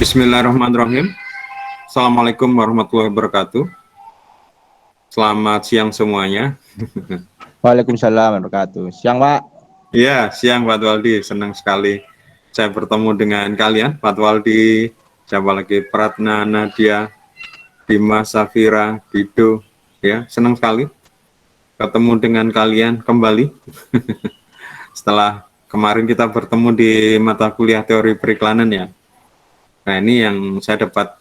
Bismillahirrahmanirrahim. Assalamualaikum warahmatullahi wabarakatuh. Selamat siang semuanya. Waalaikumsalam warahmatullahi wabarakatuh. Siang, Pak. Ya, siang Pak Waldi. Senang sekali saya bertemu dengan kalian, Pak Waldi. Siapa lagi? Pratna, Nadia, Dimas, Safira, Dido. Ya, senang sekali ketemu dengan kalian kembali. Setelah kemarin kita bertemu di mata kuliah teori periklanan ya. Nah, ini yang saya dapat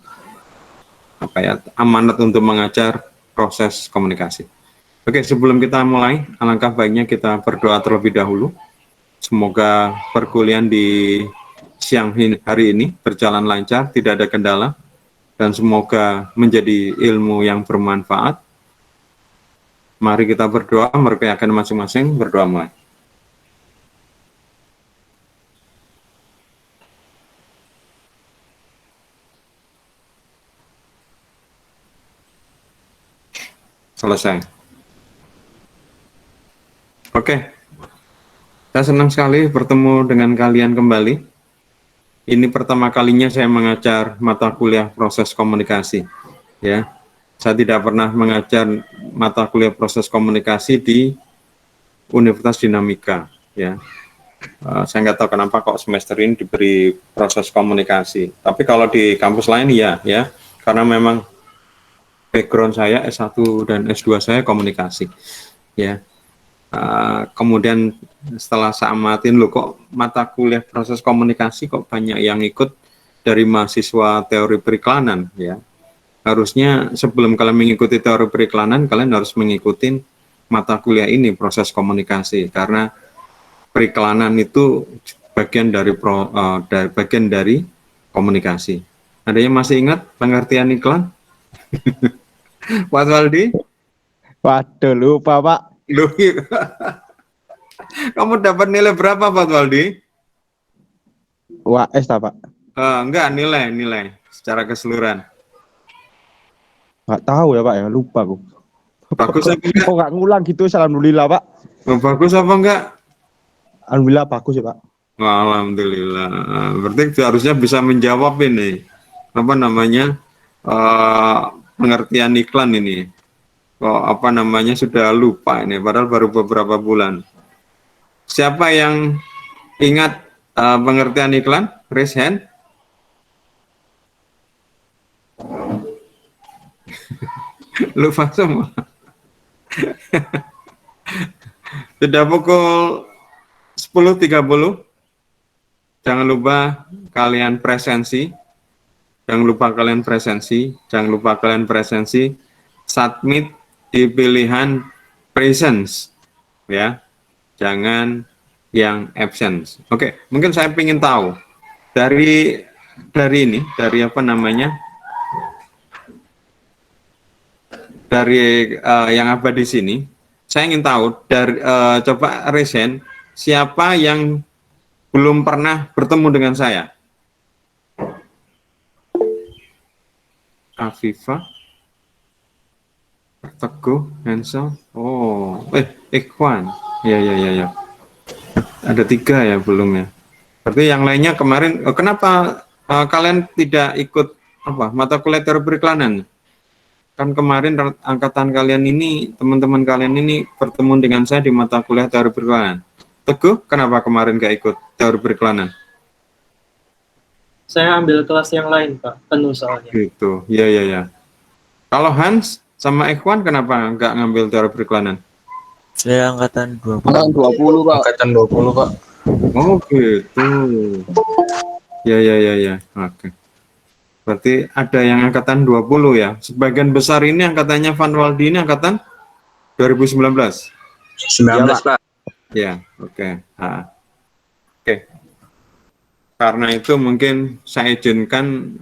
amanat untuk mengajar proses komunikasi. Oke, sebelum kita mulai, alangkah baiknya kita berdoa terlebih dahulu. Semoga perkuliahan di siang hari ini berjalan lancar, tidak ada kendala, dan semoga menjadi ilmu yang bermanfaat. Mari kita berdoa, merupakan masing-masing berdoa mulai. Selesai. Oke, saya senang sekali bertemu dengan kalian kembali. Ini pertama kalinya saya mengajar mata kuliah proses komunikasi. Ya, saya tidak pernah mengajar mata kuliah proses komunikasi di Universitas Dinamika. Ya, saya nggak tahu kenapa kok semester ini diberi proses komunikasi. Tapi kalau di kampus lain ya, karena memang background saya S1 dan S2 saya komunikasi. Ya. Kemudian setelah saya amatin, loh kok mata kuliah proses komunikasi kok banyak yang ikut dari mahasiswa teori periklanan ya. Harusnya sebelum kalian mengikuti teori periklanan, kalian harus mengikuti mata kuliah ini, proses komunikasi, karena periklanan itu bagian dari bagian dari komunikasi. Ada yang masih ingat pengertian iklan? Pak Waldi? Waduh, lupa, Pak. Loh, kamu dapat nilai berapa Pak Waldi? UAS, Pak. Enggak, nilai secara keseluruhan. Nggak tahu ya, Pak, ya. Lupa, aku. Bagus apa enggak? Kok nggak ngulang gitu, alhamdulillah, Pak. Bagus apa enggak? Alhamdulillah, bagus ya, Pak. Alhamdulillah. Berarti harusnya bisa menjawab ini. Apa namanya? Pengertian iklan ini. Kok apa namanya sudah lupa ini, padahal baru beberapa bulan. Siapa yang ingat pengertian iklan? Raise hand. Lupa semua. Sudah pukul 10.30. Jangan lupa kalian presensi. Jangan lupa kalian presensi. Submit di pilihan presence. Ya. Jangan yang absence. Oke, mungkin saya ingin tahu dari ini, dari apa namanya? Dari yang ada di sini, saya ingin tahu dari coba resen siapa yang belum pernah bertemu dengan saya. Afifah, Teguh, Hensel, Ikhwan, ya. Ada 3 ya belum ya. Berarti yang lainnya kemarin, kenapa kalian tidak ikut mata kuliah teori periklanan? Kan kemarin angkatan kalian ini, teman-teman kalian ini bertemu dengan saya di mata kuliah teori periklanan. Teguh, kenapa kemarin gak ikut teori periklanan? Saya ambil kelas yang lain, Pak, penuh soalnya. Gitu, ya. Kalau Hans sama Ikhwan kenapa nggak ngambil teori periklanan? Saya angkatan 20. Angkatan 20, Pak. Angkatan 20, Pak. Oh gitu. Ya. Oke. Berarti ada yang angkatan 20 ya. Sebagian besar ini angkatannya Van Waldi ini angkatan 2019. 19, Pak. Ya, oke. Oke. Karena itu mungkin saya izinkan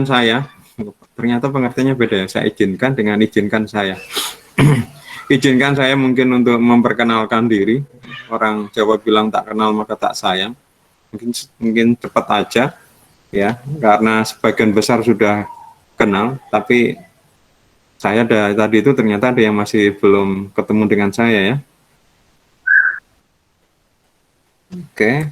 saya. Ternyata pengertiannya beda ya. Saya izinkan dengan izinkan saya. Izinkan saya mungkin untuk memperkenalkan diri. Orang Jawa bilang tak kenal maka tak sayang. Mungkin cepat aja. Ya, karena sebagian besar sudah kenal, tapi saya tadi itu ternyata ada yang masih belum ketemu dengan saya ya. Oke.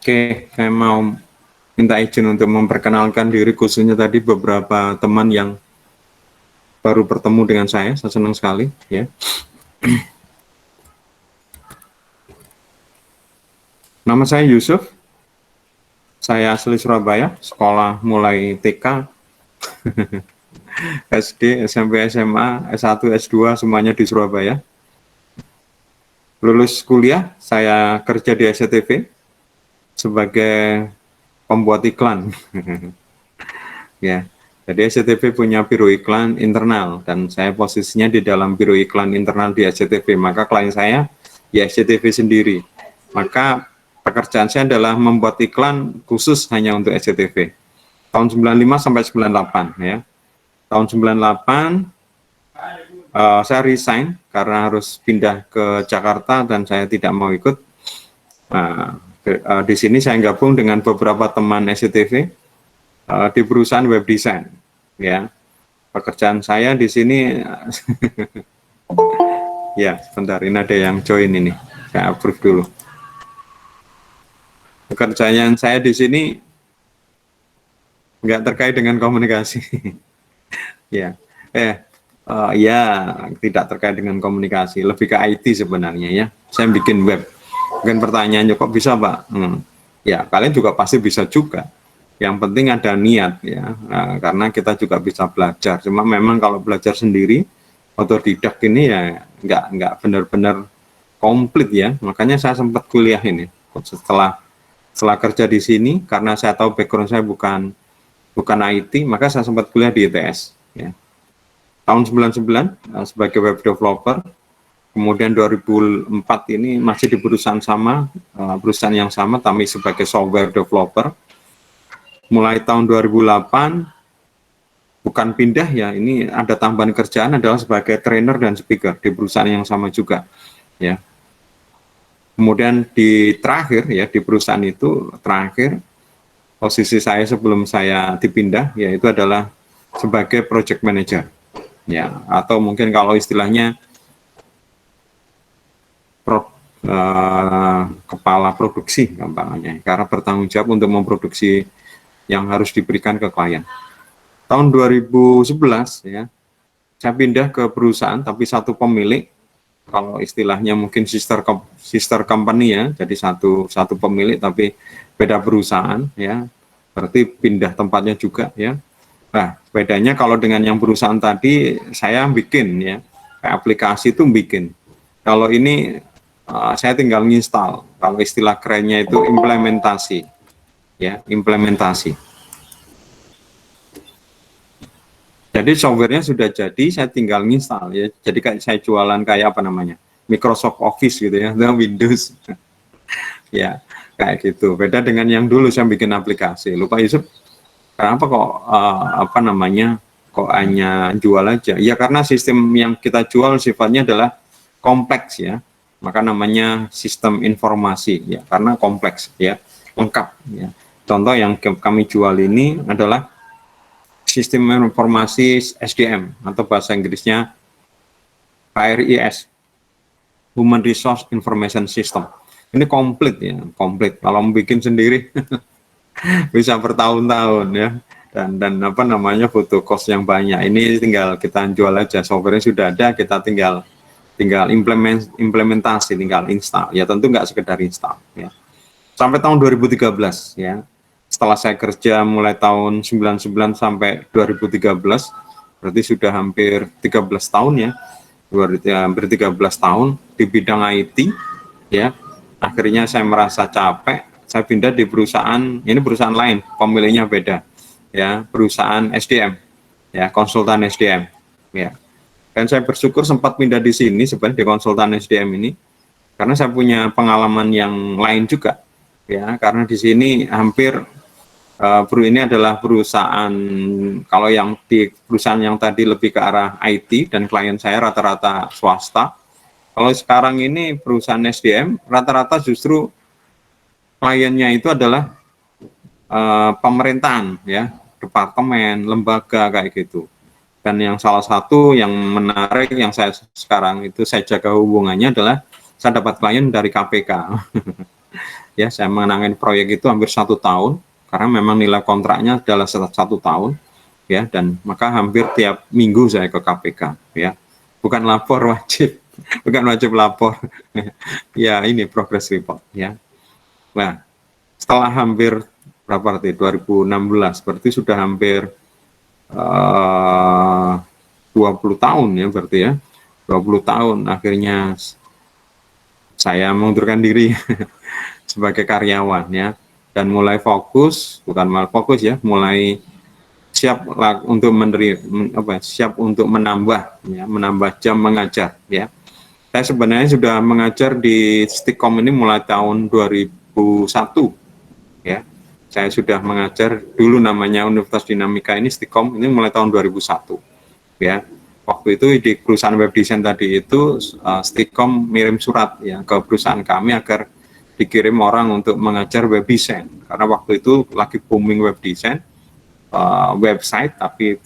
Oke, saya mau minta izin untuk memperkenalkan diri, khususnya tadi beberapa teman yang baru bertemu dengan saya senang sekali ya. Nama saya Yusuf, saya asli Surabaya, sekolah mulai TK, SD, SMP, SMA, S1, S2 semuanya di Surabaya. Lulus kuliah, saya kerja di SCTV sebagai pembuat iklan. Ya, jadi SCTV punya biro iklan internal dan saya posisinya di dalam biro iklan internal di SCTV. Maka klien saya ya SCTV sendiri. Maka pekerjaan saya adalah membuat iklan khusus hanya untuk SCTV. Tahun 95 sampai 98 ya. Tahun 98 saya resign karena harus pindah ke Jakarta dan saya tidak mau ikut. Di sini saya gabung dengan beberapa teman SCTV di perusahaan web design. Ya, pekerjaan saya di sini, ya, sebentar, ini ada yang join ini, saya approve dulu. Pekerjaan saya di sini nggak terkait dengan komunikasi, ya, ya, tidak terkait dengan komunikasi, lebih ke IT sebenarnya ya. Saya bikin web. Mungkin pertanyaannya kok bisa Pak? Ya kalian juga pasti bisa juga. Yang penting ada niat ya, karena kita juga bisa belajar. Cuma memang kalau belajar sendiri, otodidak ini ya nggak benar-benar komplit ya. Makanya saya sempat kuliah ini. Setelah kerja di sini, karena saya tahu background saya bukan IT, maka saya sempat kuliah di ITS. Ya. Tahun 99 sebagai web developer. Kemudian 2004 ini masih di perusahaan yang sama, tapi sebagai software developer. Mulai tahun 2008, bukan pindah ya, ini ada tambahan kerjaan adalah sebagai trainer dan speaker di perusahaan yang sama juga. Ya. Kemudian di perusahaan itu terakhir, posisi saya sebelum saya dipindah, yaitu adalah sebagai project manager. Ya, atau mungkin kalau istilahnya kepala produksi gampangnya, karena bertanggung jawab untuk memproduksi yang harus diberikan ke klien. Tahun 2011 ya, saya pindah ke perusahaan tapi satu pemilik, kalau istilahnya mungkin sister company ya, jadi satu pemilik tapi beda perusahaan ya, berarti pindah tempatnya juga ya. Nah, bedanya kalau dengan yang perusahaan tadi saya bikin ya, aplikasi itu bikin. Kalau ini saya tinggal nginstal, kalau istilah kerennya itu implementasi, ya, implementasi. Jadi softwarenya sudah jadi, saya tinggal nginstal, ya. Jadi kayak saya jualan kayak apa namanya, Microsoft Office gitu ya, atau Windows, ya, kayak gitu. Beda dengan yang dulu saya bikin aplikasi. Lupa Yusuf, kenapa kok kok hanya jual aja? Ya karena sistem yang kita jual sifatnya adalah kompleks ya. Maka namanya sistem informasi ya, karena kompleks ya, lengkap ya. Contoh yang kami jual ini adalah sistem informasi SDM atau bahasa Inggrisnya HRIS, Human Resource Information System. Ini komplit ya, komplit. Kalau mau bikin sendiri bisa bertahun-tahun ya, dan apa namanya butuh cost yang banyak. Ini tinggal kita jual aja, softwarenya sudah ada, kita tinggal implementasi, tinggal install. Ya tentu nggak sekedar install ya. Sampai tahun 2013 ya. Setelah saya kerja mulai tahun 99 sampai 2013, berarti sudah hampir 13 tahun ya. Hampir 13 tahun di bidang IT ya. Akhirnya saya merasa capek, saya pindah di perusahaan, ini perusahaan lain, pemiliknya beda ya, perusahaan SDM ya, konsultan SDM ya. Dan saya bersyukur sempat pindah di sini sebenarnya di konsultan SDM ini karena saya punya pengalaman yang lain juga, ya. Karena di sini hampir ini adalah perusahaan, kalau yang di perusahaan yang tadi lebih ke arah IT dan klien saya rata-rata swasta. Kalau sekarang ini perusahaan SDM rata-rata justru kliennya itu adalah pemerintahan, ya, departemen, lembaga kayak gitu. Dan yang salah satu yang menarik yang saya sekarang itu saya jaga hubungannya adalah saya dapat klien dari KPK. Ya, saya menangani proyek itu hampir 1 tahun karena memang nilai kontraknya adalah 1 tahun, ya, dan maka hampir tiap minggu saya ke KPK, ya. Bukan lapor wajib, bukan wajib lapor. Ya, ini progress report, ya. Nah, setelah hampir berapa berarti 2016 berarti sudah hampir 20 tahun ya berarti ya, 20 tahun akhirnya saya mengundurkan diri sebagai karyawan, ya, dan mulai fokus, bukan malah fokus ya, mulai siap untuk siap untuk menambah, ya, menambah jam mengajar, ya. Saya sebenarnya sudah mengajar di Stikom ini mulai tahun 2001, ya. Saya sudah mengajar dulu namanya Universitas Dinamika, ini Stikom ini mulai tahun 2001, ya. Waktu itu di perusahaan web design tadi itu Stikom mirim surat, ya, ke perusahaan kami agar dikirim orang untuk mengajar web design karena waktu itu lagi booming web design, website, tapi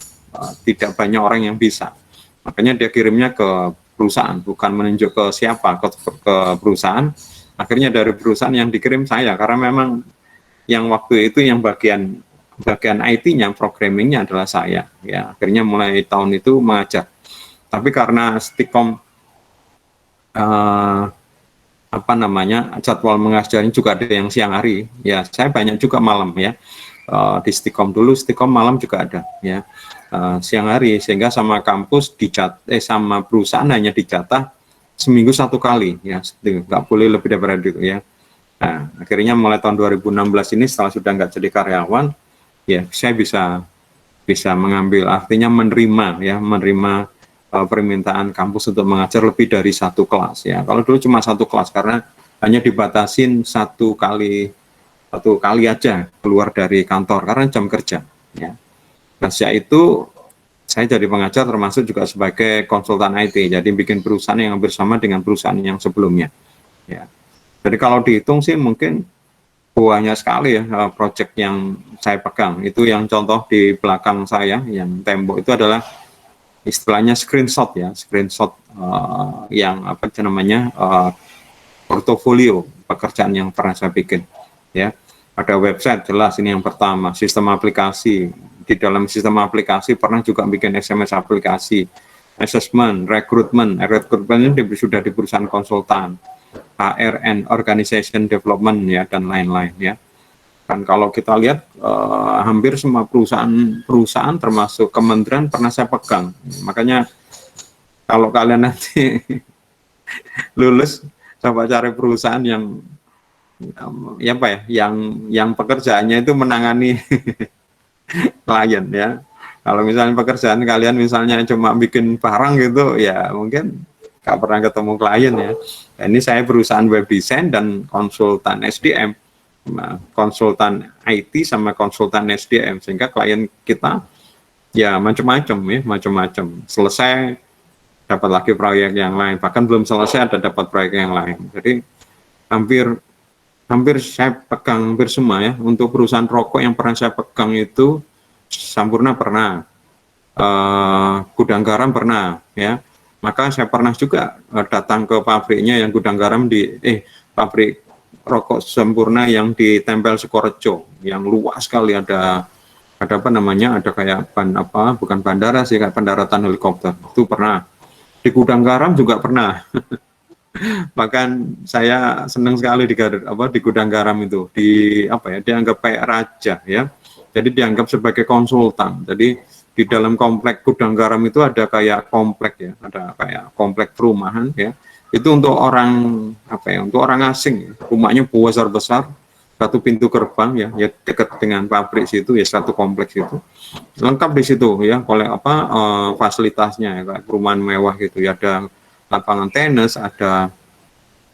tidak banyak orang yang bisa. Makanya dia kirimnya ke perusahaan, bukan menunjuk ke siapa, ke perusahaan. Akhirnya dari perusahaan yang dikirim saya, karena memang yang waktu itu yang bagian IT-nya, programmingnya adalah saya, ya. Akhirnya mulai tahun itu mengajar. Tapi karena Stikom jadwal mengajarnya juga ada yang siang hari, ya, saya banyak juga malam, ya. Di Stikom dulu, Stikom malam juga ada, ya, siang hari, sehingga sama kampus sama perusahaan hanya dicatat seminggu 1 kali, ya, nggak boleh lebih daripada itu, ya. Nah, akhirnya mulai tahun 2016 ini setelah sudah nggak jadi karyawan, ya, saya bisa mengambil, artinya menerima permintaan kampus untuk mengajar lebih dari 1 kelas, ya. Kalau dulu cuma 1 kelas karena hanya dibatasin satu kali aja keluar dari kantor karena jam kerja, ya. Nah, sejak itu saya jadi pengajar termasuk juga sebagai konsultan IT, jadi bikin perusahaan yang hampir sama dengan perusahaan yang sebelumnya, ya. Jadi kalau dihitung sih mungkin banyak sekali ya proyek yang saya pegang. Itu yang contoh di belakang saya yang tembok itu adalah istilahnya screenshot, ya, screenshot yang portofolio pekerjaan yang pernah saya bikin, ya. Ada website jelas, ini yang pertama, sistem aplikasi. Di dalam sistem aplikasi pernah juga bikin SMS aplikasi, assessment, rekrutmen ini sudah di perusahaan konsultan, HRN, organization development, ya, dan lain-lain, ya. Kan kalau kita lihat hampir semua perusahaan termasuk kementerian pernah saya pegang. Makanya kalau kalian nanti lulus, coba cari perusahaan yang yang pekerjaannya itu menangani klien, ya. Kalau misalnya pekerjaan kalian misalnya cuma bikin barang gitu, ya mungkin nggak pernah ketemu klien, ya. Nah, ini saya perusahaan web design dan konsultan SDM, konsultan IT sama konsultan SDM, sehingga klien kita ya macam-macam. Selesai dapat lagi proyek yang lain, bahkan belum selesai ada dapat proyek yang lain. Jadi hampir saya pegang hampir semua, ya. Untuk perusahaan rokok yang pernah saya pegang itu Sampurna pernah, Gudang Garam pernah, ya. Maka saya pernah juga datang ke pabriknya yang Gudang Garam pabrik rokok Sampurna yang di Tempel Sukorejo, yang luas sekali, ada kayak bukan bandara sih, kayak pendaratan helikopter. Itu pernah. Di Gudang Garam juga pernah. Bahkan saya senang sekali di Gudang Garam itu, dianggap kayak raja, ya. Jadi dianggap sebagai konsultan. Jadi di dalam komplek Gudang Garam itu ada kayak komplek, ya, ada kayak komplek perumahan, ya. Itu untuk untuk orang asing, ya. Rumahnya besar-besar, 1 pintu gerbang, ya dekat dengan pabrik situ, ya, 1 kompleks itu. Lengkap di situ, ya, oleh fasilitasnya, ya, kayak perumahan mewah gitu, ya, ada lapangan tenis, ada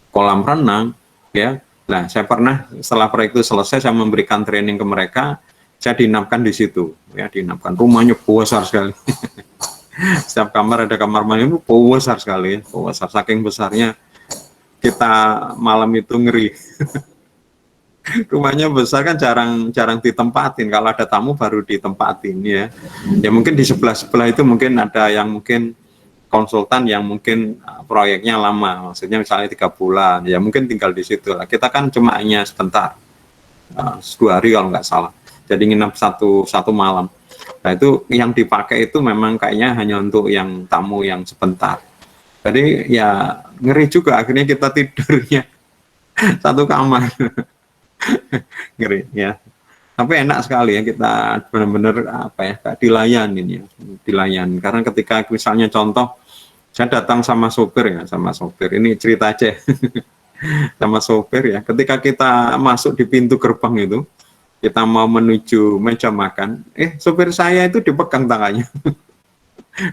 kolam renang, ya. Nah, saya pernah setelah proyek itu selesai, saya memberikan training ke mereka, saya diinapkan di situ, ya, diinapkan. Rumahnya besar sekali. Setiap kamar ada kamar mandi itu besar sekali, ya, besar. Saking besarnya kita malam itu ngeri. Rumahnya besar kan jarang ditempatin. Kalau ada tamu baru ditempatin, ya. Ya mungkin di sebelah itu mungkin ada yang mungkin konsultan yang mungkin proyeknya lama, maksudnya misalnya 3 bulan, ya mungkin tinggal di situ lah. Kita kan cuma hanya sebentar, 2 hari kalau nggak salah. Jadi nginap satu malam. Nah itu yang dipakai itu memang kayaknya hanya untuk yang tamu yang sebentar. Jadi ya ngeri juga akhirnya kita tidurnya satu kamar. Ngeri ya. Tapi enak sekali ya kita benar-benar apa ya, dilayanin ya, dilayani. Karena ketika misalnya contoh, saya datang sama sopir ya, ini cerita aja, sama sopir ya. Ketika kita masuk di pintu gerbang itu, kita mau menuju meja makan, sopir saya itu dipegang tangannya.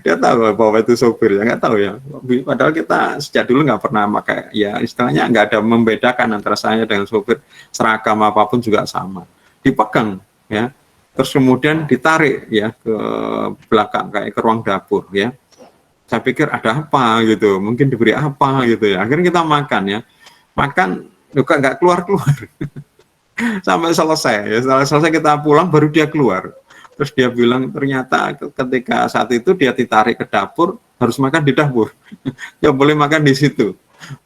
Dia tahu bahwa itu sopir ya, nggak tahu ya. Padahal kita sejak dulu nggak pernah pakai, ya istilahnya nggak ada membedakan antara saya dengan sopir, seragam apapun juga sama. Dipegang ya, terus kemudian ditarik ya ke belakang kayak ke ruang dapur ya. Saya pikir ada apa gitu, mungkin diberi apa gitu ya. Akhirnya kita makan ya, makan juga nggak keluar sampai selesai ya. Setelah selesai kita pulang baru dia keluar. Terus dia bilang ternyata ketika saat itu dia ditarik ke dapur harus makan di dapur, ya boleh makan di situ.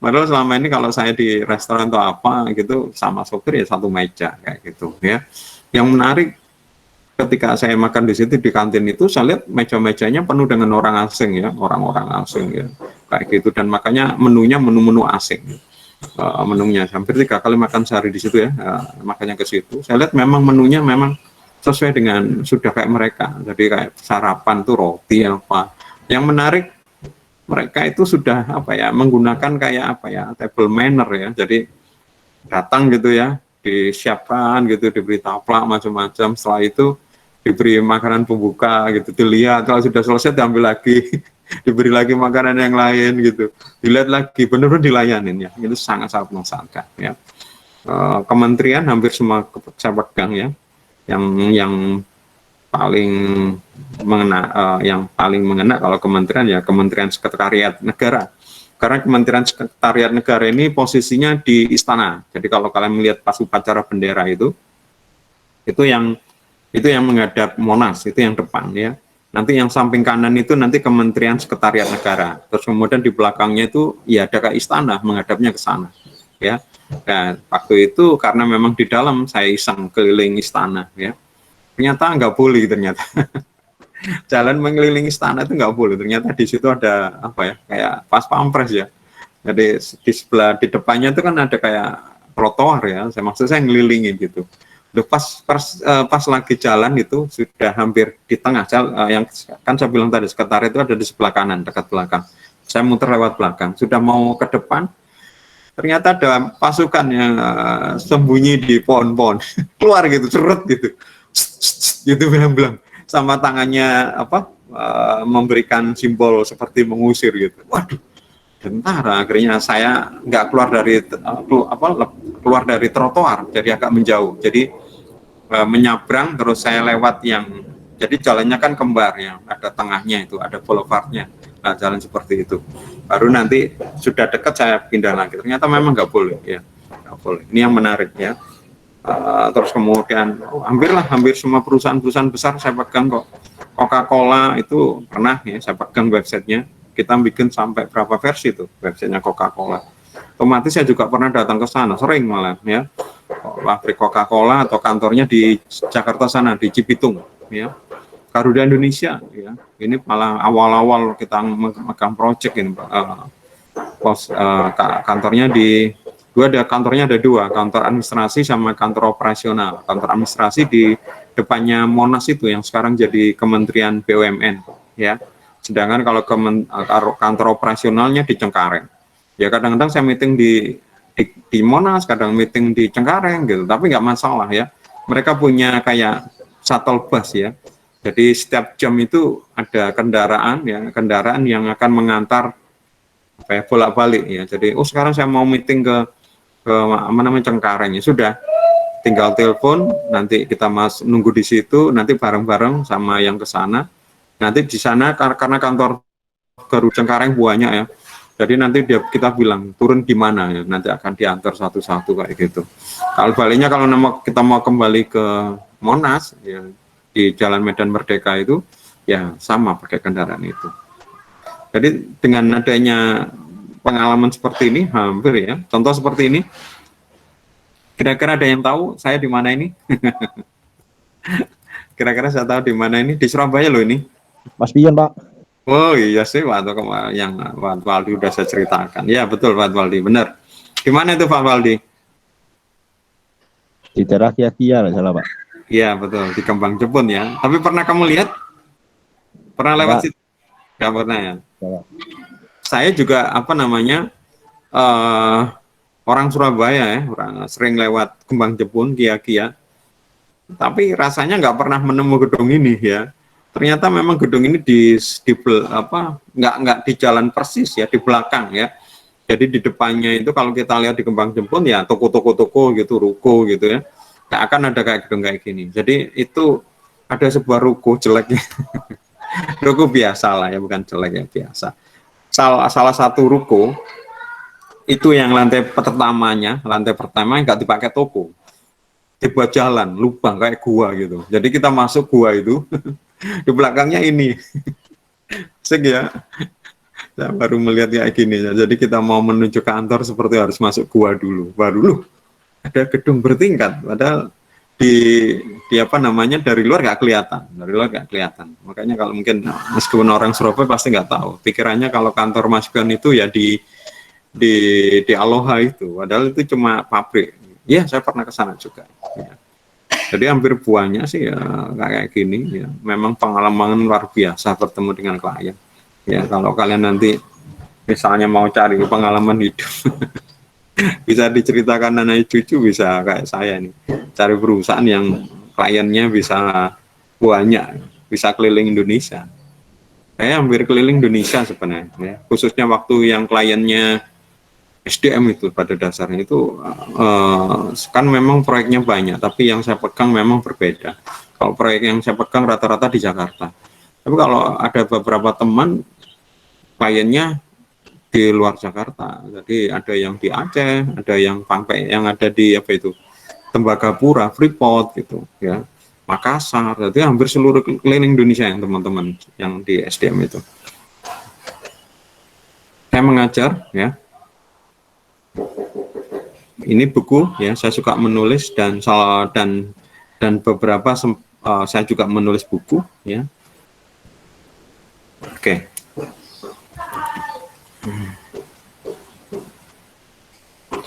Padahal selama ini kalau saya di restoran atau apa gitu sama sopir ya satu meja kayak gitu ya. Yang menarik ketika saya makan di situ di kantin itu saya lihat meja-mejanya penuh dengan orang asing ya, orang-orang asing ya kayak gitu, dan makanya menunya menu-menu asing. Menunya hampir 3 kali makan sehari di situ ya, makanya ke situ. Saya lihat memang menunya memang sesuai dengan sudah kayak mereka. Jadi kayak sarapan tuh roti apa. Yang menarik mereka itu sudah apa ya, menggunakan kayak apa ya, table manner ya. Jadi datang gitu ya, disiapkan gitu, diberi taplak macam-macam. Setelah itu diberi makanan pembuka gitu, dilihat kalau sudah selesai diambil lagi, diberi lagi makanan yang lain gitu, dilihat lagi, benar-benar dilayanin ya. Itu sangat-sangat mengesankan ya. Kementerian hampir semua saya pegang ya, yang paling mengena kalau kementerian ya Kementerian Sekretariat Negara, karena Kementerian Sekretariat Negara ini posisinya di istana. Jadi kalau kalian melihat pas upacara bendera itu yang menghadap Monas, itu yang depan ya. Nanti yang samping kanan itu nanti Kementerian Sekretariat Negara. Terus kemudian di belakangnya itu ya ada ke istana, menghadapnya ke sana ya. Nah, waktu itu karena memang di dalam saya iseng keliling istana ya. Ternyata nggak boleh ternyata. Jalan mengelilingi istana itu nggak boleh. Ternyata di situ ada apa ya, kayak pas pampres ya. Jadi di depannya itu kan ada kayak trotoar ya. Maksud saya ngelilingin gitu. Pas lagi jalan itu sudah hampir di tengah. Yang kan saya bilang tadi sekretariat itu ada di sebelah kanan, dekat belakang. Saya muter lewat belakang. Sudah mau ke depan, ternyata ada pasukan yang sembunyi di pohon-pohon. Keluar gitu, ceret gitu. Gitu bilang sama tangannya memberikan simbol seperti mengusir gitu. Waduh, tentara. Akhirnya saya nggak keluar dari trotoar, jadi agak menjauh. Jadi menyabrang terus saya lewat jadi jalannya kan kembar ya, ada tengahnya itu, ada boulevardnya. Nah, jalan seperti itu. Baru nanti sudah dekat saya pindah lagi. Ternyata memang nggak boleh ya, nggak boleh. Ini yang menarik ya. Terus kemudian hampir semua perusahaan-perusahaan besar saya pegang kok. Coca-Cola itu pernah ya saya pegang websitenya. Kita bikin sampai berapa versi tuh websitenya Coca-Cola. Otomatis saya juga pernah datang ke sana, sering malah ya. Pabrik Coca-Cola atau kantornya di Jakarta sana, di Cibitung ya. Garuda Indonesia ya. Ini malah awal-awal kita megang project ini kantornya kantornya ada 2, kantor administrasi sama kantor operasional. Kantor administrasi di depannya Monas itu yang sekarang jadi Kementerian BUMN ya. Sedangkan kalau kantor operasionalnya di Cengkareng. Ya kadang-kadang saya meeting di Monas, kadang meeting di Cengkareng gitu, tapi nggak masalah ya. Mereka punya kayak shuttle bus ya. Jadi setiap jam itu ada kendaraan yang akan mengantar kayak bolak-balik ya. Jadi sekarang saya mau meeting ke apa namanya Cengkareng, ya sudah, tinggal telepon, nanti kita nunggu di situ, nanti bareng-bareng sama yang ke sana. Nanti di sana karena kantor Garuda Cengkareng banyak ya. Jadi nanti kita bilang turun di mana ya, nanti akan diantar satu-satu kayak gitu. Kalau baliknya kalau kita mau kembali ke Monas ya, di Jalan Medan Merdeka itu ya sama pakai kendaraan itu. Jadi dengan adanya pengalaman seperti ini hampir ya, contoh seperti ini, kira-kira ada yang tahu saya di mana ini? Kira-kira saya tahu di mana ini, di Surabaya loh ini. Mas Pion, Pak. Oh iya sih, waktu yang Pak Waldi udah saya ceritakan. Ya betul Pak Waldi, benar. Di mana itu Pak Waldi? Di daerah Kia-Kia nggak salah, Pak. Iya betul, di Kembang Jepun ya. Tapi pernah kamu lihat? Pernah lewat situ? Nggak pernah ya? Nggak. Saya juga apa namanya orang Surabaya ya, orang sering lewat Kembang Jepun, Kia-Kia. Tapi rasanya nggak pernah menemu gedung ini ya. Ternyata memang gedung ini nggak di jalan persis ya, di belakang ya. Jadi di depannya itu kalau kita lihat di Kembang Jepun ya toko-toko gitu, ruko gitu ya. Nggak akan ada kayak gedung kayak gini. Jadi itu ada sebuah ruko jelek ya. Ruko biasa lah ya, bukan jelek ya, biasa. Salah satu ruko itu yang lantai pertama nggak dipakai toko, dibuat jalan, lubang kayak gua gitu. Jadi kita masuk gua itu di belakangnya ini, seg ya. Saya baru melihat kayak gini ya. Jadi kita mau menuju kantor seperti harus masuk gua dulu, baru ada gedung bertingkat. Padahal di apa namanya dari luar nggak kelihatan. Makanya kalau mungkin meskipun orang Surabaya pasti nggak tahu, pikirannya kalau kantor Mas Pion itu ya di Aloha itu, padahal itu cuma pabrik. Ya saya pernah ke sana juga. Ya. Jadi hampir buahnya sih ya kayak gini ya. Memang pengalaman luar biasa bertemu dengan klien. Ya kalau kalian nanti misalnya mau cari pengalaman hidup bisa diceritakan anak cucu, bisa kayak saya nih. Cari perusahaan yang kliennya bisa banyak, bisa keliling Indonesia. Saya hampir keliling Indonesia sebenarnya ya. Khususnya waktu yang kliennya SDM itu pada dasarnya itu kan memang proyeknya banyak, tapi yang saya pegang memang berbeda. Kalau proyek yang saya pegang rata-rata di Jakarta, tapi kalau ada beberapa teman kliennya di luar Jakarta, jadi ada yang di Aceh, ada yang sampai yang ada di apa itu Tembagapura, Freeport gitu ya, Makassar, jadi hampir seluruh keliling Indonesia yang teman-teman yang di SDM itu. Saya mengajar ya. Ini buku ya, saya suka menulis dan beberapa saya juga menulis buku ya. Oke.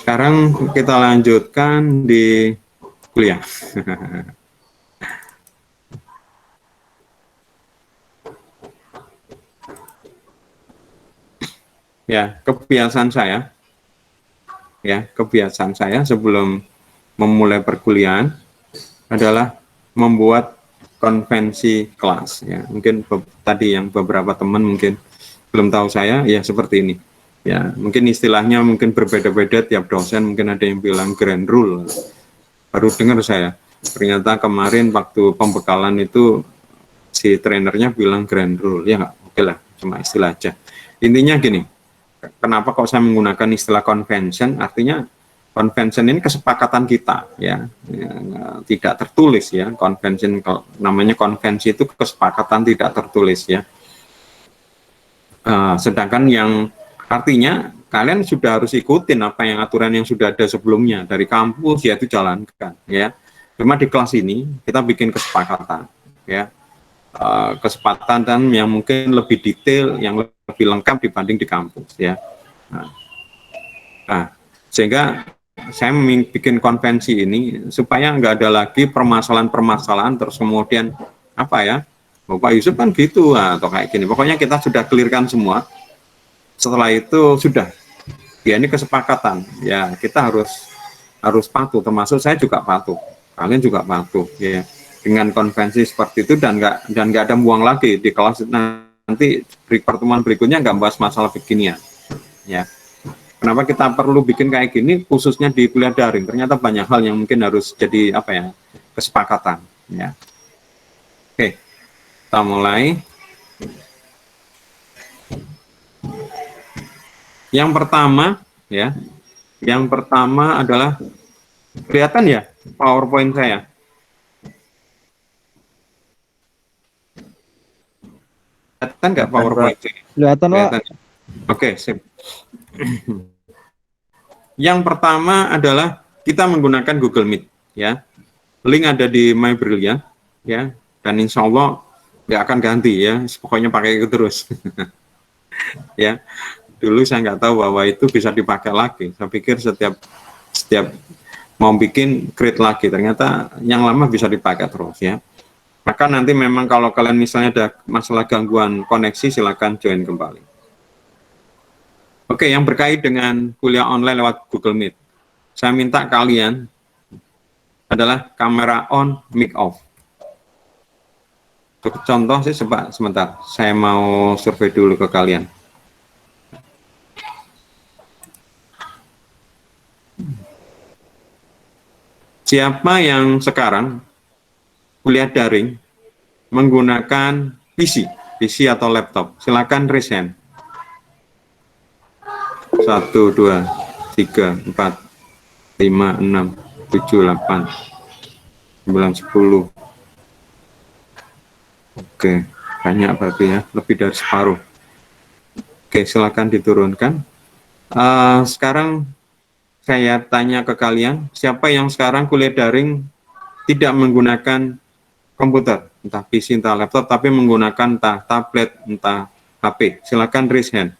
Sekarang kita lanjutkan di kuliah. Ya, kebiasaan saya sebelum memulai perkuliahan adalah membuat konvensi kelas ya. Mungkin tadi yang beberapa teman mungkin belum tahu saya ya seperti ini ya, mungkin istilahnya mungkin berbeda-beda tiap dosen, mungkin ada yang bilang grand rule, baru dengar saya ternyata kemarin waktu pembekalan itu si trainernya bilang grand rule ya. Nggak, oke lah, cuma istilah aja. Intinya gini, kenapa kok saya menggunakan istilah convention? Artinya convention ini kesepakatan kita ya, tidak tertulis ya. Convention namanya konvensi itu kesepakatan tidak tertulis ya. Sedangkan yang artinya kalian sudah harus ikutin apa yang aturan yang sudah ada sebelumnya dari kampus ya, itu jalankan ya. Cuma di kelas ini kita bikin kesepakatan ya. Kesepakatan yang mungkin lebih detail, yang lebih lengkap dibanding di kampus ya. Nah, sehingga saya bikin konvensi ini supaya nggak ada lagi permasalahan-permasalahan terus kemudian apa ya, Bapak Yusuf kan gitu atau kayak gini. Pokoknya kita sudah clearkan semua. Setelah itu sudah ya, ini kesepakatan ya, kita harus patuh, termasuk saya juga patuh, kalian juga patuh ya dengan konvensi seperti itu, dan nggak ada buang lagi di kelas. Nanti pertemuan berikutnya nggak bahas masalah beginian ya. Kenapa kita perlu bikin kayak gini khususnya di kuliah daring? Ternyata banyak hal yang mungkin harus jadi apa ya, kesepakatan, ya. Oke, kita mulai. Yang pertama, ya, yang pertama adalah kelihatan ya PowerPoint saya. Kelihatan nggak PowerPoint? Kelihatan, Pak. Kelihatan. Oke, sip. Yang pertama adalah kita menggunakan Google Meet, ya. Link ada di My Brilliant, ya. Dan insya Allah nggak akan ganti, ya. Pokoknya pakai itu terus, ya. Dulu saya nggak tahu bahwa itu bisa dipakai lagi. Saya pikir setiap mau bikin create lagi, ternyata yang lama bisa dipakai terus, ya. Maka nanti memang kalau kalian misalnya ada masalah gangguan koneksi, silakan join kembali. Oke, yang berkait dengan kuliah online lewat Google Meet. Saya minta kalian adalah kamera on, mic off. Untuk contoh sih, sebentar. Saya mau survei dulu ke kalian. Siapa yang sekarang kuliah daring menggunakan PC atau laptop? Silakan raise hand. 1, 2, 3, 4, 5, 6, 7, 8, 9, 10. Oke, banyak berarti ya, lebih dari separuh. Oke, silakan diturunkan. Sekarang saya tanya ke kalian, siapa yang sekarang kuliah daring tidak menggunakan komputer, entah PC, entah laptop, tapi menggunakan entah tablet, entah HP? Silakan raise hand.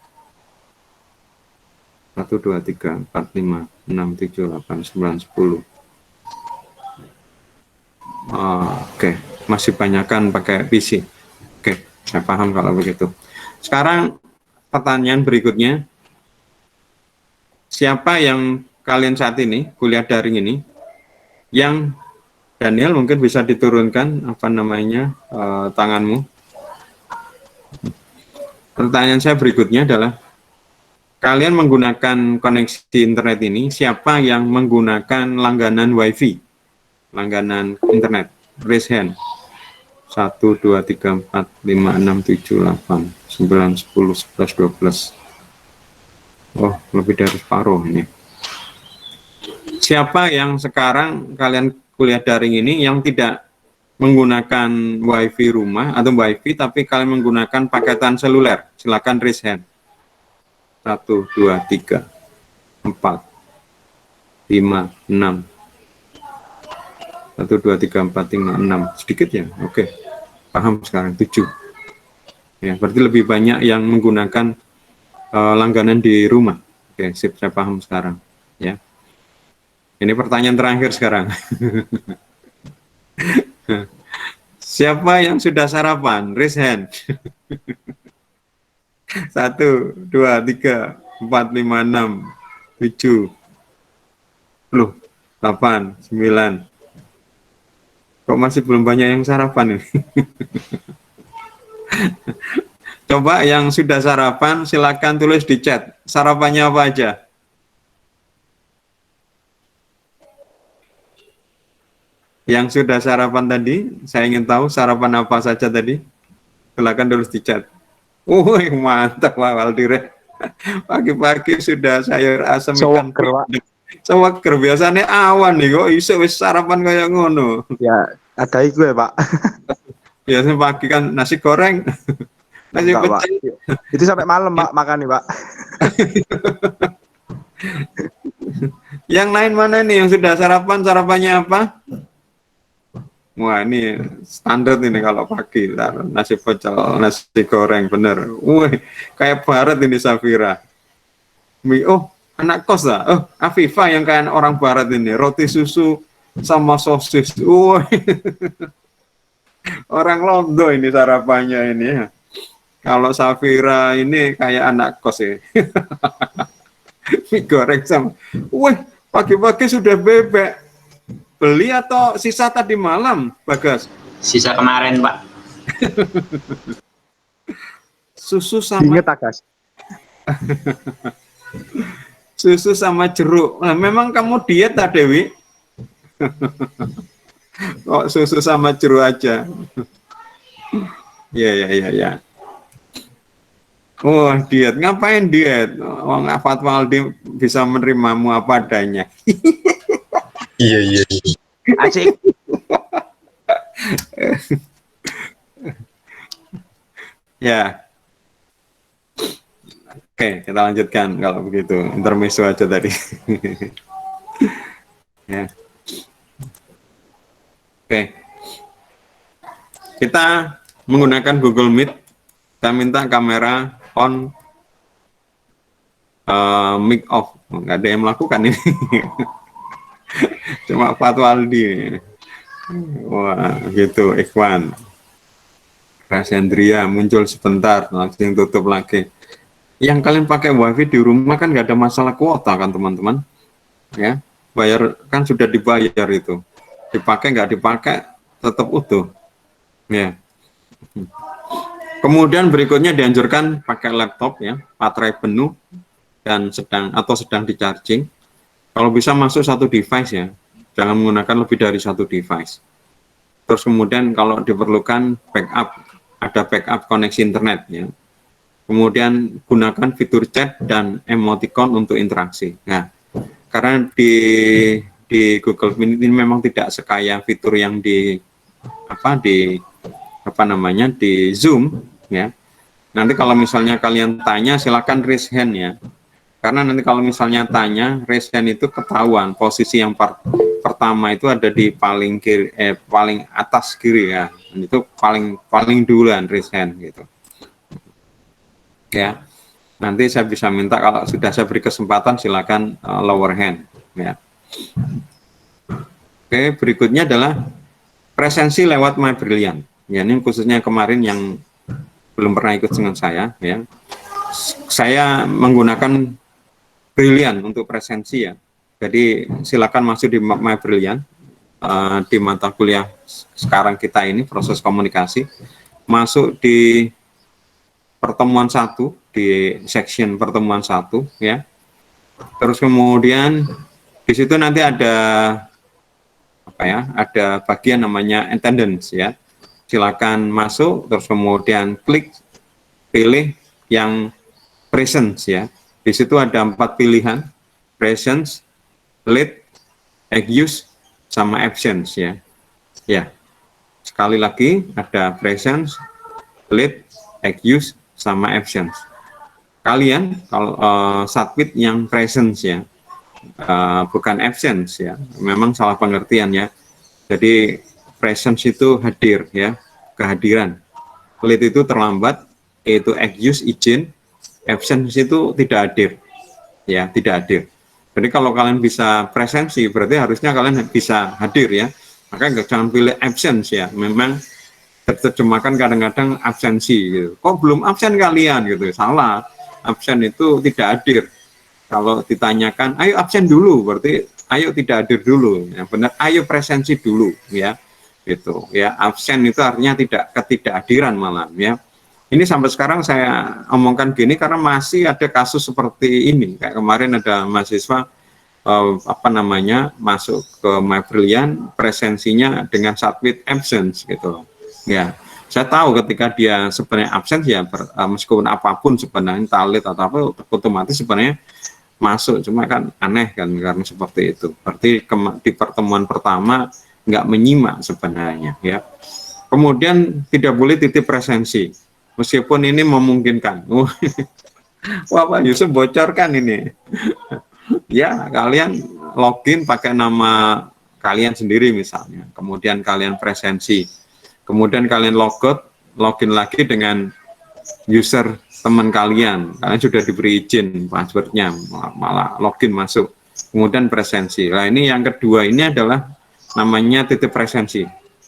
1, 2, 3, 4, 5, 6, 7, 8, 9, 10. Oke, masih banyakkan pakai PC. Oke, saya paham kalau begitu. Sekarang pertanyaan berikutnya, siapa yang kalian saat ini kuliah daring ini, yang Daniel mungkin bisa diturunkan apa namanya tanganmu. Pertanyaan saya berikutnya adalah, kalian menggunakan koneksi internet ini, siapa yang menggunakan langganan WiFi, langganan internet? Raise hand. 1, 2, 3, 4, 5, 6, 7, 8, 9, 10, 11, 12. Oh, lebih dari separuh ini. Siapa yang sekarang kalian kuliah daring ini yang tidak menggunakan WiFi rumah atau WiFi, tapi kalian menggunakan paketan seluler? Silakan raise hand. 1, 2, 3, 4, 5, 6. 1, 2, 3, 4, 5, 6. Sedikit ya? Oke. Paham sekarang. 7. Ya, berarti lebih banyak yang menggunakan langganan di rumah. Oke, sip, saya paham sekarang. Ya. Ini pertanyaan terakhir sekarang. Siapa yang sudah sarapan? Raise hand. 1, 2, 3, 4, 5, 6, 7, 10, 8, 9. Kok masih belum banyak yang sarapan ini? Coba yang sudah sarapan, silakan tulis di chat. Sarapannya apa aja? Yang sudah sarapan tadi, saya ingin tahu sarapan apa saja tadi. Silakan tulis di chat. Wih, mantap Pak Waldire. Pagi-pagi sudah sayur asam ikan sewaker. Biasanya awan nih, kok iso wis sarapan kayak ngono. Ya, ada itu ya, Pak. Biasanya pagi kan nasi goreng, nasi pecel. Itu sampai malam, Pak, makan nih, Pak. Yang lain mana nih yang sudah sarapan? Sarapannya apa? Wah, ini standar ini kalau pagi, nasi pecel, nasi goreng, bener. Wih, kayak barat ini Safira. Oh, anak kos lah. Oh, Afifah yang kayak orang barat ini, roti susu sama sosis. Wih, orang Londo ini sarapannya ini. Kalau Safira ini kayak anak kos ya. Mie goreng sama. Wih, pagi-pagi sudah bebek. Beli atau sisa tadi malam, Bagas? Sisa kemarin, Pak. Susu sama. Ingat, Bagas. Susu sama jeruk. Nah, memang kamu diet tak Dewi? Kok susu sama jeruk aja? Ya. Oh, diet. Ngapain diet? Wong Fatwa Aldi bisa menerimamu apa adanya. Iya. Asik. Ya. Oke, kita lanjutkan kalau begitu. Intermezzo aja tadi. Ya. Oke. Kita menggunakan Google Meet. Kita minta kamera on, mic off. Nggak ada yang melakukan ini. Cuma Fatwa Aldi. Wah, gitu, Ikhwan. Rasendria muncul sebentar, langsung tutup lagi. Yang kalian pakai wifi di rumah kan nggak ada masalah kuota kan teman-teman, ya. Bayar kan sudah dibayar itu. Dipakai nggak dipakai tetap utuh, ya. Kemudian berikutnya dianjurkan pakai laptop ya, baterai penuh dan sedang di charging. Kalau bisa masuk satu device ya, jangan menggunakan lebih dari satu device. Terus kemudian kalau diperlukan backup, ada backup koneksi internet ya. Kemudian gunakan fitur chat dan emoticon untuk interaksi. Nah, karena di Google Meet ini memang tidak sekaya fitur yang di Zoom ya. Nanti kalau misalnya kalian tanya silakan raise hand ya. Karena nanti kalau misalnya tanya raise hand itu ketahuan posisi yang pertama itu ada di paling kiri, paling atas kiri ya. Dan itu paling duluan raise hand gitu. Ya. Nanti saya bisa minta kalau sudah saya beri kesempatan silakan lower hand ya. Oke, berikutnya adalah presensi lewat My Brilliant. Ya, ini khususnya kemarin yang belum pernah ikut dengan saya ya. Saya menggunakan Brilliant untuk presensi ya. Jadi silakan masuk di My Brilliant di mata kuliah sekarang kita ini proses komunikasi. Masuk di pertemuan 1 di section pertemuan 1 ya. Terus kemudian di situ nanti ada ada bagian namanya attendance ya. Silakan masuk terus kemudian klik pilih yang presence ya. Di situ ada 4 pilihan, presence, lead, excuse, sama absence ya. Ya. Sekali lagi ada presence, lead, excuse, sama absence. Kalian kalau submit yang presence ya, bukan absence ya. Memang salah pengertian ya. Jadi presence itu hadir ya, kehadiran. Lead itu terlambat, yaitu excuse izin, absence itu tidak hadir ya, tidak hadir. Jadi kalau kalian bisa presensi berarti harusnya kalian bisa hadir ya. Maka jangan pilih absence ya. Memang terjemahkan kadang-kadang absensi gitu. Kok belum absen kalian gitu? Salah. Absen itu tidak hadir. Kalau ditanyakan, ayo absen dulu, berarti ayo tidak hadir dulu. Yang benar, ayo presensi dulu ya. Gitu ya. Absen itu artinya ketidakhadiran malam ya. Ini sampai sekarang saya omongkan gini karena masih ada kasus seperti ini. Kayak kemarin ada mahasiswa masuk ke My Brilliant presensinya dengan submit absence gitu. Ya, saya tahu ketika dia sebenarnya absen ya meskipun apapun sebenarnya talit atau apa otomatis sebenarnya masuk, cuma kan aneh kan karena seperti itu. Berarti di pertemuan pertama nggak menyimak sebenarnya ya. Kemudian tidak boleh titip presensi. Meskipun ini memungkinkan. Wah, Pak Yusuf bocorkan ini. Ya, kalian login pakai nama kalian sendiri misalnya. Kemudian kalian presensi. Kemudian kalian login lagi dengan user teman kalian. Kalian sudah diberi izin passwordnya, malah login masuk. Kemudian presensi. Nah, ini yang kedua ini adalah namanya titip presensi.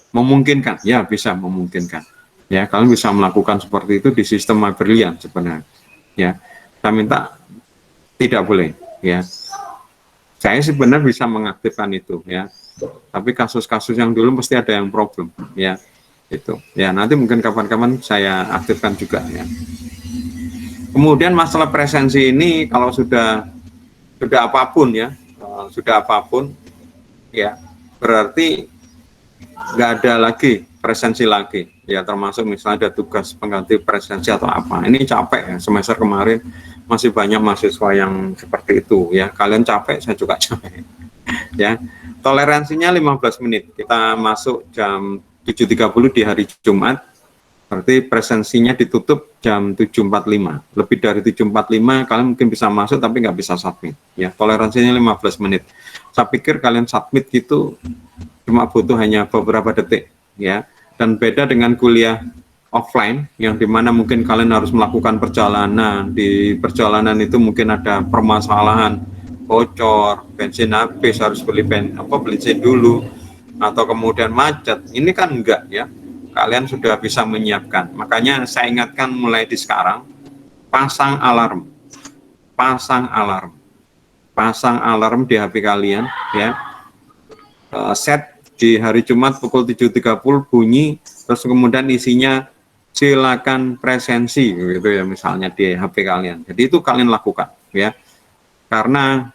Memungkinkan? Ya, bisa memungkinkan. Ya, kalian bisa melakukan seperti itu di sistem My Brilliant sebenarnya. Ya, saya minta tidak boleh. Ya, saya sebenarnya bisa mengaktifkan itu. Ya, tapi kasus-kasus yang dulu pasti ada yang problem. Ya, itu. Ya, nanti mungkin kapan-kapan saya aktifkan juga. Ya. Kemudian masalah presensi ini kalau sudah apapun ya, sudah apapun ya, berarti nggak ada lagi presensi lagi ya, termasuk misalnya ada tugas pengganti presensi atau apa. Ini capek ya, semester kemarin masih banyak mahasiswa yang seperti itu ya. Kalian capek, saya juga capek ya. Toleransinya 15 menit, kita masuk jam 7.30 di hari Jumat, berarti presensinya ditutup jam 7.45. Lebih dari 7.45 kalian mungkin bisa masuk tapi nggak bisa submit ya. Toleransinya 15 menit. Saya pikir kalian submit gitu cuma butuh hanya beberapa detik ya. Dan beda dengan kuliah offline yang dimana mungkin kalian harus melakukan perjalanan. Di perjalanan itu mungkin ada permasalahan bocor, bensin habis, harus beli bensin dulu, atau kemudian macet. Ini kan enggak ya, kalian sudah bisa menyiapkan. Makanya saya ingatkan mulai di sekarang, pasang alarm di HP kalian ya. Set di hari Jumat pukul 7.30 bunyi, terus kemudian isinya silakan presensi gitu ya, misalnya di HP kalian. Jadi itu kalian lakukan ya, karena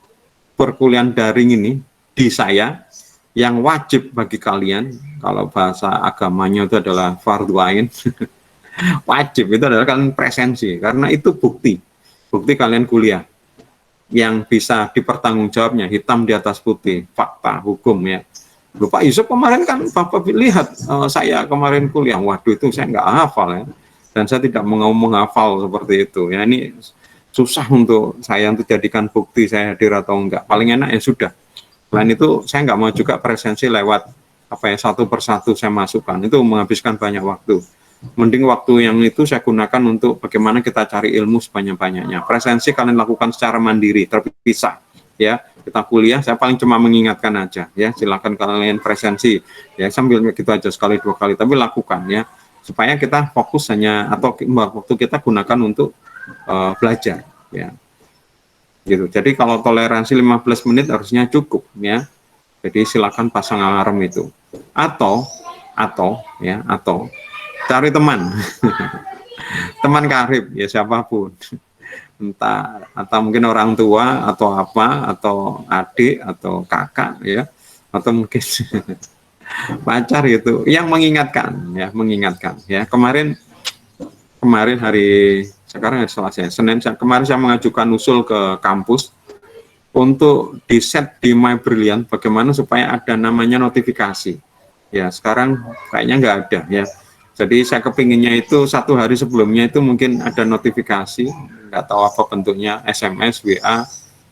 perkuliahan daring ini di saya yang wajib bagi kalian, kalau bahasa agamanya itu adalah fardhu ain wajib itu adalah kalian presensi, karena itu bukti kalian kuliah yang bisa dipertanggungjawabnya hitam di atas putih, fakta hukum ya. Pak Yusuf kemarin kan Bapak lihat saya kemarin kuliah, waduh itu saya nggak hafal ya, dan saya tidak mau menghafal seperti itu ya. Ini susah untuk saya untuk jadikan bukti saya hadir atau enggak. Paling enak ya sudah. Selain itu saya nggak mau juga presensi lewat apa ya, satu persatu saya masukkan, itu menghabiskan banyak waktu. Mending waktu yang itu saya gunakan untuk bagaimana kita cari ilmu sebanyak-banyaknya. Presensi kalian lakukan secara mandiri, terpisah ya. Kita kuliah, saya paling cuma mengingatkan aja ya, silakan kalian presensi ya, sambil gitu aja sekali dua kali, tapi lakukan ya, supaya kita fokus hanya, atau waktu kita gunakan untuk belajar ya gitu. Jadi kalau toleransi 15 menit harusnya cukup ya. Jadi silakan pasang alarm itu, atau cari teman teman karib ya, siapapun, entah atau mungkin orang tua atau apa, atau adik atau kakak ya, atau mungkin pacar gitu, yang mengingatkan ya. Kemarin hari, sekarang Selasa, Senin, kemarin saya mengajukan usul ke kampus untuk di set di My Brilliant bagaimana supaya ada namanya notifikasi ya. Sekarang kayaknya nggak ada ya. Jadi saya kepinginnya itu satu hari sebelumnya itu mungkin ada notifikasi, nggak tahu apa bentuknya, SMS, WA,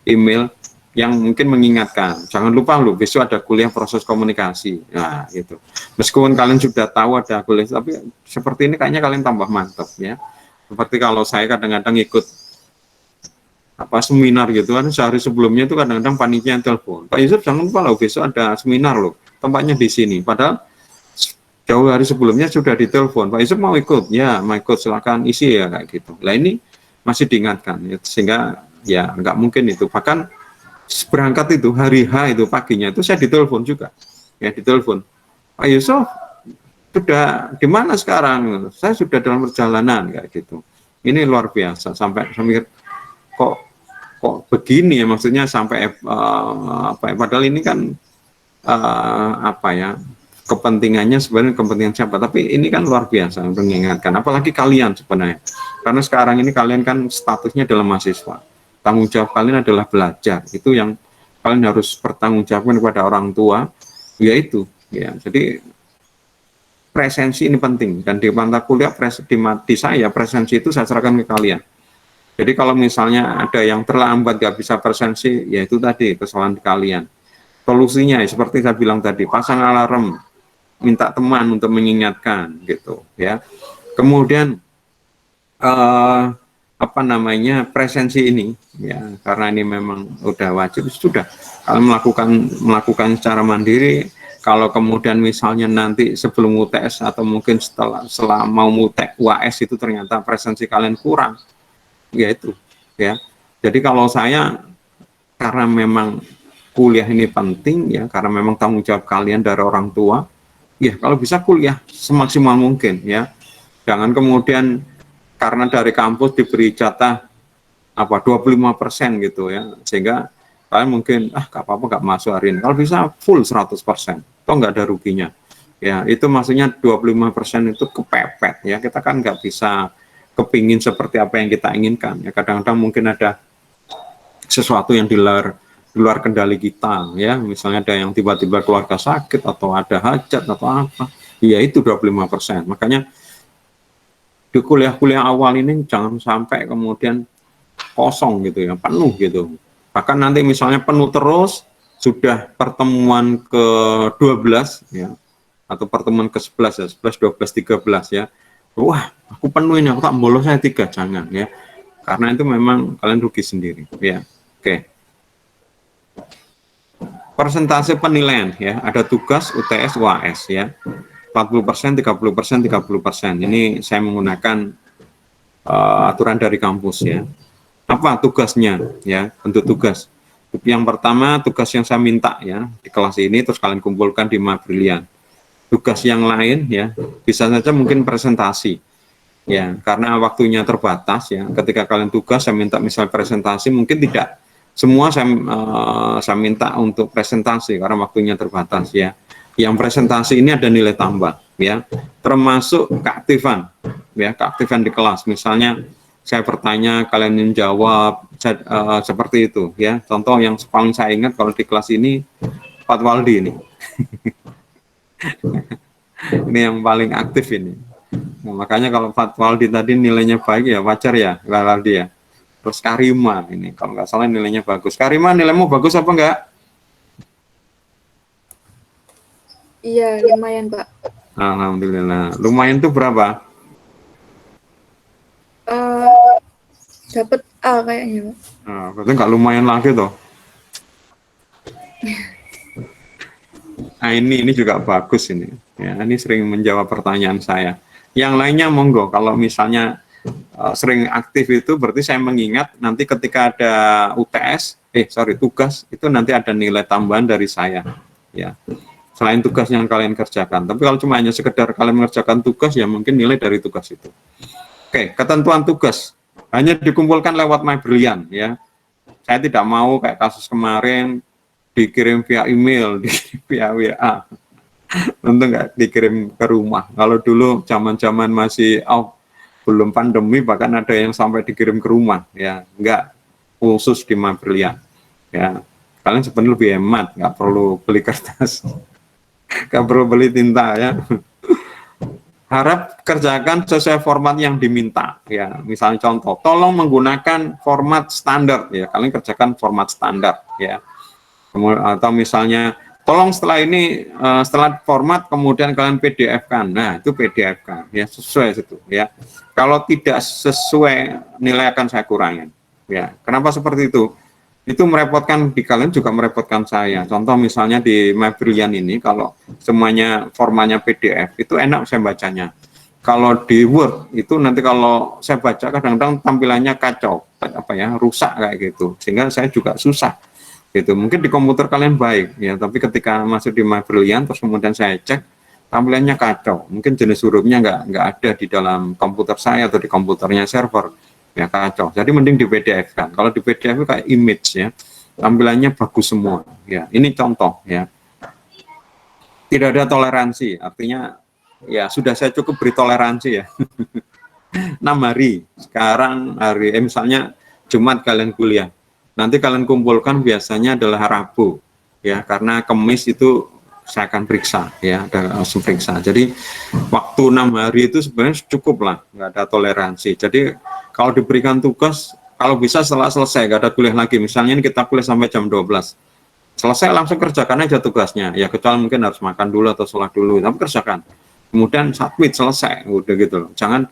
email, yang mungkin mengingatkan, jangan lupa loh besok ada kuliah proses komunikasi. Nah gitu. Meskipun kalian sudah tahu ada kuliah, tapi seperti ini kayaknya kalian tambah mantap ya. Seperti kalau saya kadang-kadang ikut apa seminar gitu kan, sehari sebelumnya itu kadang-kadang panitia yang telepon, Pak Yusuf jangan lupa loh besok ada seminar loh, tempatnya di sini. Padahal jauh hari sebelumnya sudah ditelepon, Pak Yusuf mau ikut? Ya, mau ikut, silakan isi ya, kayak gitu. Nah ini masih diingatkan, ya, sehingga ya nggak mungkin itu. Bahkan berangkat itu hari H itu paginya itu saya ditelepon juga, ya ditelepon, Pak Yusuf sudah di mana sekarang? Saya sudah dalam perjalanan kayak gitu. Ini luar biasa, sampai kok begini ya, maksudnya sampai apa ya, padahal ini kan apa ya, kepentingannya sebenarnya kepentingan siapa, tapi ini kan luar biasa untuk mengingatkan, apalagi kalian sebenarnya, karena sekarang ini kalian kan statusnya adalah mahasiswa, tanggung jawab kalian adalah belajar, itu yang kalian harus bertanggungjawabkan kepada orang tua, yaitu ya. Jadi presensi ini penting, dan di mata kuliah di saya presensi itu saya serahkan ke kalian. Jadi kalau misalnya ada yang terlambat gak bisa presensi, ya itu tadi kesalahan kalian. Solusinya ya, seperti saya bilang tadi, pasang alarm, minta teman untuk mengingatkan gitu ya. Kemudian apa namanya, presensi ini ya, karena ini memang udah wajib, sudah kalian melakukan secara mandiri. Kalau kemudian misalnya nanti sebelum UTS atau mungkin setelah mau UAS itu ternyata presensi kalian kurang, ya itu ya. Jadi kalau saya, karena memang kuliah ini penting ya, karena memang tanggung jawab kalian dari orang tua ya, kalau bisa kuliah semaksimal mungkin ya. Jangan kemudian karena dari kampus diberi jatah apa 25% gitu ya, sehingga kalian mungkin gak apa-apa gak masuk hari ini. Kalau bisa full 100%, toh nggak ada ruginya. Ya, itu maksudnya 25% itu kepepet ya. Kita kan nggak bisa kepingin seperti apa yang kita inginkan. Ya, kadang-kadang mungkin ada sesuatu yang di luar kendali kita ya. Misalnya ada yang tiba-tiba keluarga sakit atau ada hajat atau apa. Ya itu 25%. Makanya di kuliah-kuliah awal ini jangan sampai kemudian kosong gitu ya, penuh gitu. Bahkan nanti misalnya penuh terus, sudah pertemuan ke-12 ya, atau pertemuan ke-11 ya, 11, 12, 13 ya. Wah, aku penuh ini, aku tak bolos saya 3, jangan ya. Karena itu memang kalian rugi sendiri ya. Oke. Persentase penilaian ya, ada tugas, UTS, UAS ya. 40%, 30%, 30%. Ini saya menggunakan aturan dari kampus ya. Apa tugasnya ya, bentuk tugas. Yang pertama tugas yang saya minta ya di kelas ini, terus kalian kumpulkan di Mabrilian. Tugas yang lain ya bisa saja mungkin presentasi ya, karena waktunya terbatas ya. Ketika kalian tugas saya minta misal presentasi, mungkin tidak semua saya minta untuk presentasi karena waktunya terbatas ya. Yang presentasi ini ada nilai tambah ya, termasuk keaktifan ya, keaktifan di kelas. Misalnya saya bertanya, kalian menjawab seperti itu ya. Contoh yang paling saya ingat kalau di kelas ini Pak Waldi ini. Ini yang paling aktif ini. Nah, makanya kalau Pak Waldi tadi nilainya baik ya wajar ya, Waldi ya. Terus Karima ini kalau nggak salah nilainya bagus. Karima nilaimu bagus apa enggak? Iya, lumayan, Pak. Alhamdulillah. Lumayan tuh berapa? Dapat A kayaknya, Pak. Nah, berarti nggak lumayan lagi toh. Nah ini juga bagus ini. Ya, ini sering menjawab pertanyaan saya. Yang lainnya monggo. Kalau misalnya sering aktif itu berarti saya mengingat nanti ketika ada UTS, tugas itu nanti ada nilai tambahan dari saya. Ya, selain tugas yang kalian kerjakan. Tapi kalau cuma hanya sekedar kalian mengerjakan tugas ya mungkin nilai dari tugas itu. Oke, ketentuan tugas hanya dikumpulkan lewat Mabrilian ya. Saya tidak mau kayak kasus kemarin dikirim via email, via WA. Tentu nggak dikirim ke rumah. Kalau dulu zaman-zaman masih belum pandemi bahkan ada yang sampai dikirim ke rumah ya. Enggak, khusus di Mabrilian. Ya. Kalian sebenarnya lebih hemat, nggak perlu beli kertas. Nggak perlu beli tinta ya. Harap kerjakan sesuai format yang diminta ya. Misalnya contoh, tolong menggunakan format standar ya. Kalian kerjakan format standar ya. Atau misalnya tolong setelah ini setelah format kemudian kalian PDF kan. Nah, itu PDF kan ya, sesuai itu ya. Kalau tidak sesuai nilai akan saya kurangin ya. Kenapa seperti itu? Itu merepotkan di kalian juga merepotkan saya. Contoh misalnya di Mabrilian ini kalau semuanya formatnya PDF itu enak saya bacanya. Kalau di Word itu nanti kalau saya baca kadang-kadang tampilannya kacau, rusak kayak gitu. Sehingga saya juga susah. Gitu. Mungkin di komputer kalian baik ya, tapi ketika masuk di Mabrilian terus kemudian saya cek tampilannya kacau. Mungkin jenis hurufnya nggak ada di dalam komputer saya atau di komputernya server. Ya kacau. Jadi mending di PDF kan. Kalau di PDF itu kayak image ya, tampilannya bagus semua. Ya, ini contoh ya. Tidak ada toleransi, artinya ya sudah saya cukup beri toleransi ya. 6 hari. Sekarang hari misalnya Jumat kalian kuliah. Nanti kalian kumpulkan biasanya adalah Rabu ya, karena Kamis itu saya akan periksa ya, ada langsung periksa. Jadi waktu 6 hari itu sebenarnya cukup lah, nggak ada toleransi. Jadi kalau diberikan tugas, kalau bisa setelah selesai, nggak ada kuliah lagi. Misalnya ini kita kuliah sampai jam 12. Selesai langsung kerjakan aja tugasnya. Ya kecuali mungkin harus makan dulu atau sholat dulu, tapi kerjakan. Kemudian submit, selesai, udah gitu loh. Jangan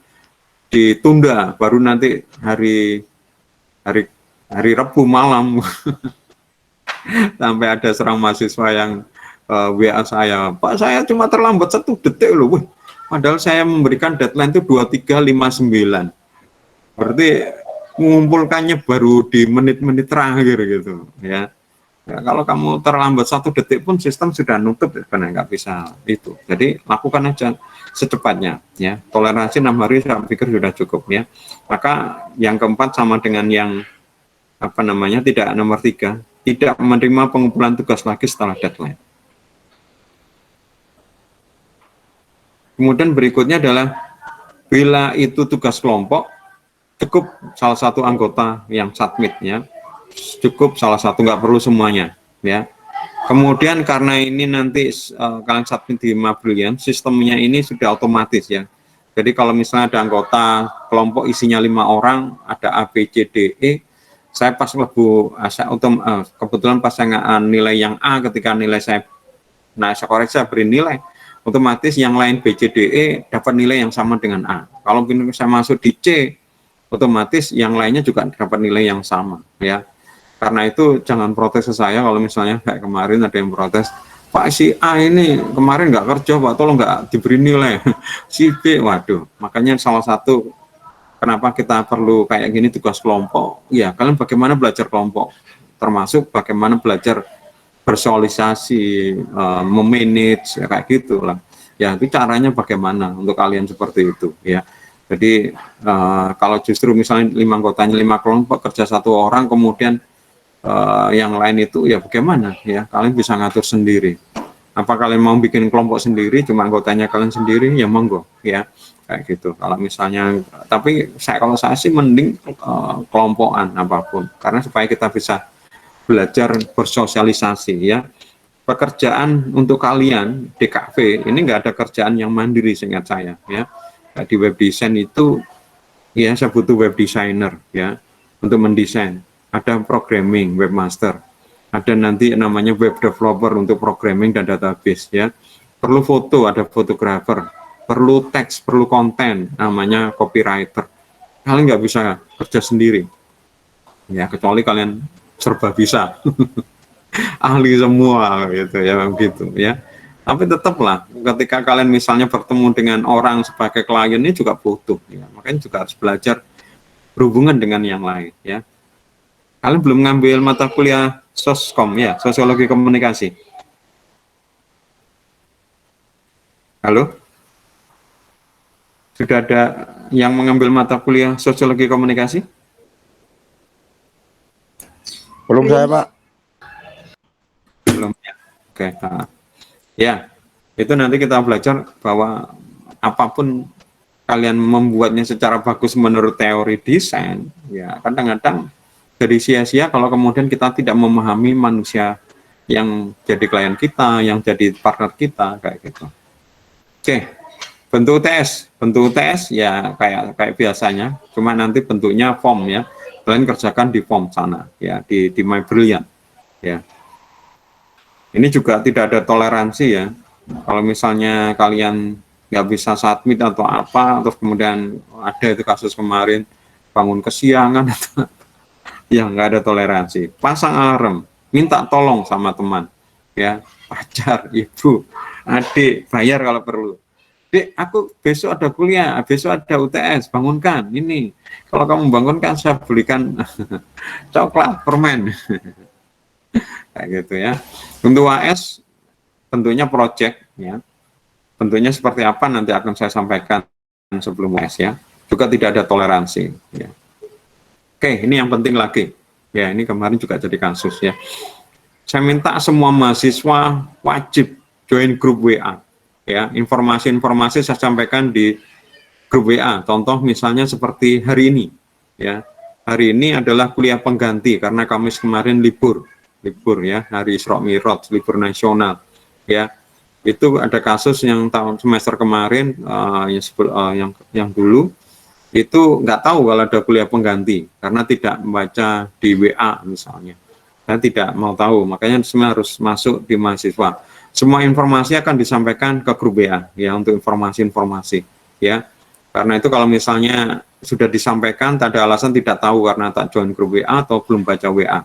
ditunda, baru nanti hari Rabu malam. Sampai ada seorang mahasiswa yang WA saya, Pak saya cuma terlambat 1 detik loh. Padahal saya memberikan deadline itu 23.59. Berarti mengumpulkannya baru di menit-menit terakhir gitu ya. Ya, kalau kamu terlambat 1 detik pun sistem sudah nutup, sebenarnya nggak bisa itu. Jadi lakukan aja secepatnya, ya. Toleransi 6 hari saya pikir sudah cukup, ya. Maka yang keempat sama dengan yang apa namanya, tidak nomor 3, tidak menerima pengumpulan tugas lagi setelah deadline. Kemudian berikutnya adalah bila itu tugas kelompok, cukup salah satu anggota yang submit, ya. Cukup salah satu, nggak perlu semuanya, ya. Kemudian karena ini nanti kalian submit di Mabrilliant, sistemnya ini sudah otomatis, ya. Jadi kalau misalnya ada anggota kelompok isinya 5 orang, ada A, B, C, D, E, saya pas kebetulan pas saya nilai yang A, ketika nilai saya, nah saya koreksi, saya beri nilai, otomatis yang lain B, C, D, E dapat nilai yang sama dengan A. Kalau saya masuk di C, otomatis yang lainnya juga dapat nilai yang sama, ya. Karena itu jangan protes ke saya kalau misalnya kayak kemarin ada yang protes, Pak si A ini kemarin nggak kerja Pak, tolong nggak diberi nilai. Si B, waduh. Makanya salah satu kenapa kita perlu kayak gini tugas kelompok, ya kalian bagaimana belajar kelompok, termasuk bagaimana belajar bersosialisasi, memanage, ya, kayak gitulah. Ya itu caranya bagaimana untuk kalian seperti itu, ya. Jadi kalau justru misalnya 5 anggotanya 5 kelompok kerja 1 orang, kemudian yang lain itu ya bagaimana, ya kalian bisa ngatur sendiri. Apa kalian mau bikin kelompok sendiri, cuma anggotanya kalian sendiri, ya monggo, ya kayak gitu. Kalau misalnya, tapi kalau saya sih mending kelompokan apapun, karena supaya kita bisa belajar bersosialisasi, ya. Pekerjaan untuk kalian DKV ini nggak ada kerjaan yang mandiri seingat saya, ya. Di web design itu ya saya butuh web designer, ya, untuk mendesain. Ada programming, webmaster, ada nanti namanya web developer untuk programming dan database, ya. Perlu foto, ada fotografer, perlu teks, perlu konten, namanya copywriter. Kalian nggak bisa kerja sendiri, ya, kecuali kalian serba bisa, ahli semua, gitu, ya, begitu, ya. Tapi tetaplah, ketika kalian misalnya bertemu dengan orang sebagai klien ini juga butuh, ya. Makanya juga harus belajar berhubungan dengan yang lain, ya. Kalian belum ngambil mata kuliah soskom, ya, sosiologi komunikasi. Halo? Sudah ada yang mengambil mata kuliah sosiologi komunikasi? Belum saya, Pak. Belum, ya. Oke. Ya, itu nanti kita belajar bahwa apapun kalian membuatnya secara bagus menurut teori desain, ya kadang-kadang jadi sia-sia kalau kemudian kita tidak memahami manusia yang jadi klien kita, yang jadi partner kita, kayak gitu. Oke, bentuk UTS ya kayak biasanya, cuma nanti bentuknya form, ya. Kalian kerjakan di form sana, ya, di Mabrilliant, ya. Ini juga tidak ada toleransi, ya. Kalau misalnya kalian nggak bisa submit atau apa, terus kemudian ada itu kasus kemarin bangun kesiangan atau ya nggak ada toleransi. Pasang alarm, minta tolong sama teman, ya, pacar, ibu, adik, bayar kalau perlu. Dek, aku besok ada kuliah, besok ada UTS, bangunkan ini. Kalau kamu bangunkan, saya belikan coklat, permen, kayak gitu, ya. Untuk AS, tentunya project, ya. Bentuknya seperti apa nanti akan saya sampaikan sebelum UTS, ya. Juga tidak ada toleransi, ya. Oke, ini yang penting lagi. Ya, ini kemarin juga jadi kasus, ya. Saya minta semua mahasiswa wajib join grup WA. Ya, informasi-informasi saya sampaikan di grup WA. Contoh misalnya seperti hari ini, ya. Hari ini adalah kuliah pengganti karena Kamis kemarin libur, ya, hari Isra Mi'raj, libur nasional, ya. Itu ada kasus yang tahun semester kemarin yang dulu itu nggak tahu kalau ada kuliah pengganti karena tidak membaca di WA misalnya. Saya tidak mau tahu, makanya semua harus masuk di mahasiswa. Semua informasi akan disampaikan ke grup WA, ya, untuk informasi-informasi, ya. Karena itu kalau misalnya sudah disampaikan, tak ada alasan tidak tahu karena tak join grup WA atau belum baca WA.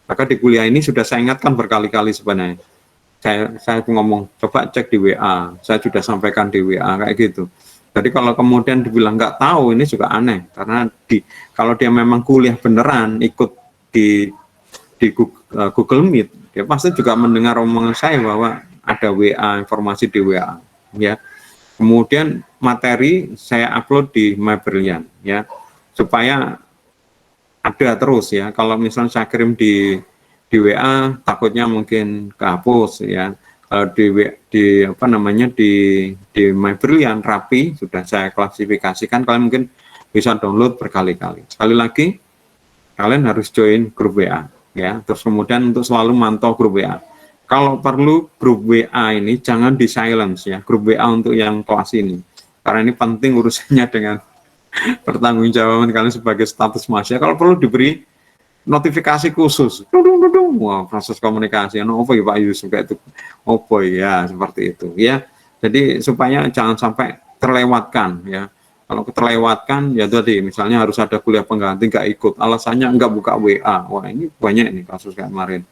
Maka di kuliah ini sudah saya ingatkan berkali-kali sebenarnya. Saya ngomong, coba cek di WA, saya sudah sampaikan di WA, kayak gitu. Jadi kalau kemudian dibilang nggak tahu, ini juga aneh, karena kalau dia memang kuliah beneran ikut di Google Meet, ya pasti juga mendengar omongan saya bahwa ada WA, informasi di WA, ya. Kemudian materi saya upload di MyBrilliant, ya, supaya ada terus ya. Kalau misalnya saya kirim di WA, takutnya mungkin kehapus ya. Kalau di apa namanya di MyBrilliant rapi, sudah saya klasifikasikan, kalian mungkin bisa download berkali-kali. Sekali lagi, kalian harus join grup WA ya. Terus kemudian untuk selalu mantau grup WA. Kalau perlu grup WA ini jangan di silence ya, grup WA untuk yang kelas ini. Karena ini penting urusannya dengan pertanggungjawaban kalian sebagai status mahasiswa. Kalau perlu diberi notifikasi khusus. Wah, proses komunikasi. Apa ya Pak Yusuf kayak itu? Apa ya seperti itu ya. Jadi supaya jangan sampai terlewatkan ya. Kalau terlewatkan ya tadi misalnya harus ada kuliah pengganti nggak ikut, alasannya nggak buka WA. Wah ini banyak ini kasus kayak kemarin.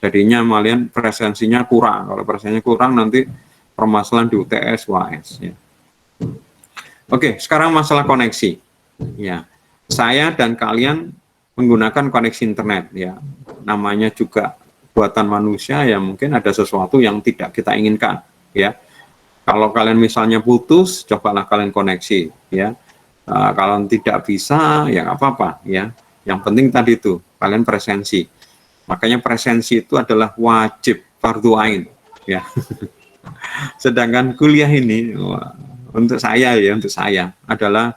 Jadinya malian presensinya kurang. Kalau presensinya kurang nanti permasalahan di UTS, UAS ya. Oke, sekarang masalah koneksi. Ya, saya dan kalian menggunakan koneksi internet. Ya, namanya juga buatan manusia. Ya, mungkin ada sesuatu yang tidak kita inginkan. Ya, kalau kalian misalnya putus, cobalah kalian koneksi. Ya, kalau tidak bisa, ya nggak apa-apa. Ya, yang penting tadi itu kalian presensi. Makanya presensi itu adalah wajib fardhu ain. Ya, sedangkan kuliah ini. Untuk saya ya, untuk saya adalah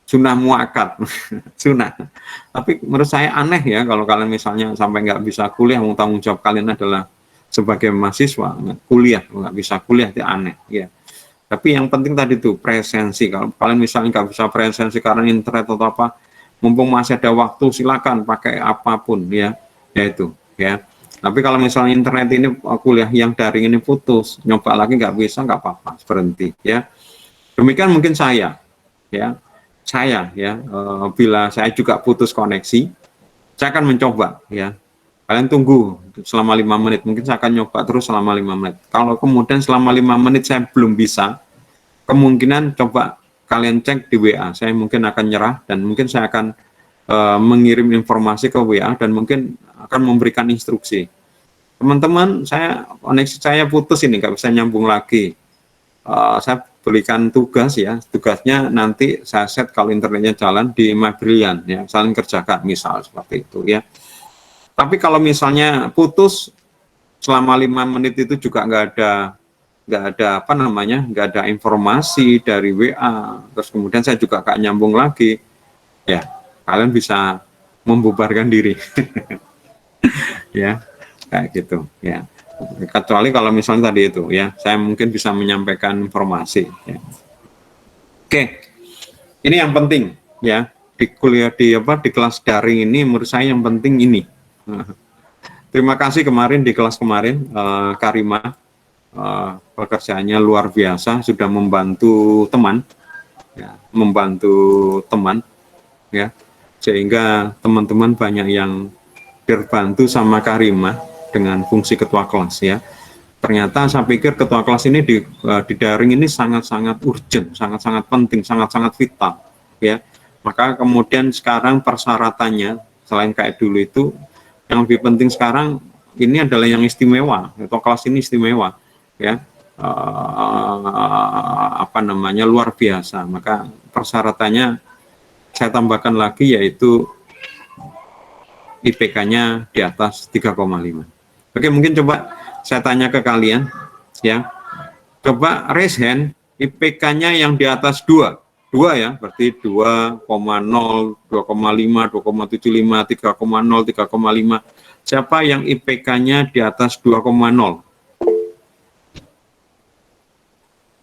sunnah muakkad, sunnah. Tapi menurut saya aneh ya kalau kalian misalnya sampai nggak bisa kuliah, tanggung jawab kalian adalah sebagai mahasiswa kuliah, nggak bisa kuliah itu aneh ya. Tapi yang penting tadi itu presensi. Kalau kalian misalnya nggak bisa presensi karena internet atau apa, mumpung masih ada waktu silakan pakai apapun ya, itu ya. Tapi kalau misalnya internet ini kuliah yang daring ini putus, nyoba lagi nggak bisa, nggak apa-apa, berhenti ya. Demikian mungkin saya ya, bila saya juga putus koneksi, saya akan mencoba ya. Kalian tunggu selama 5 menit, mungkin saya akan nyoba terus selama 5 menit. Kalau kemudian selama 5 menit saya belum bisa, kemungkinan coba kalian cek di WA, saya mungkin akan nyerah dan mungkin saya akan mengirim informasi ke WA dan mungkin akan memberikan instruksi. Teman-teman, koneksi saya putus ini, nggak bisa nyambung lagi. Saya berikan tugas ya, tugasnya nanti saya set kalau internetnya jalan di MyBrilliant ya, saling kerjakan misal seperti itu ya. Tapi kalau misalnya putus selama 5 menit itu juga nggak ada informasi dari WA, terus kemudian saya juga nggak nyambung lagi, ya kalian bisa membubarkan diri, ya kayak gitu, ya. Kecuali kalau misalnya tadi itu, ya saya mungkin bisa menyampaikan informasi. Ya. Oke, ini yang penting, ya di kuliah di kelas daring ini menurut saya yang penting ini. Terima kasih kemarin di kelas kemarin, Karima. Pekerjaannya luar biasa, sudah membantu teman ya, sehingga teman-teman banyak yang terbantu sama Karima dengan fungsi ketua kelas ya. Ternyata saya pikir ketua kelas ini di daring ini sangat-sangat urgent, sangat-sangat penting, sangat-sangat vital ya. Maka kemudian sekarang persyaratannya selain kayak dulu itu, yang lebih penting sekarang ini adalah yang istimewa, ketua kelas ini istimewa ya, luar biasa. Maka persyaratannya saya tambahkan lagi yaitu IPK-nya di atas 3,5. Oke, mungkin coba saya tanya ke kalian ya, coba raise hand IPK-nya yang di atas 2 ya, berarti 2,0, 2,5, 2,75, 3,0, 3,5. Siapa yang IPK-nya di atas 2,0?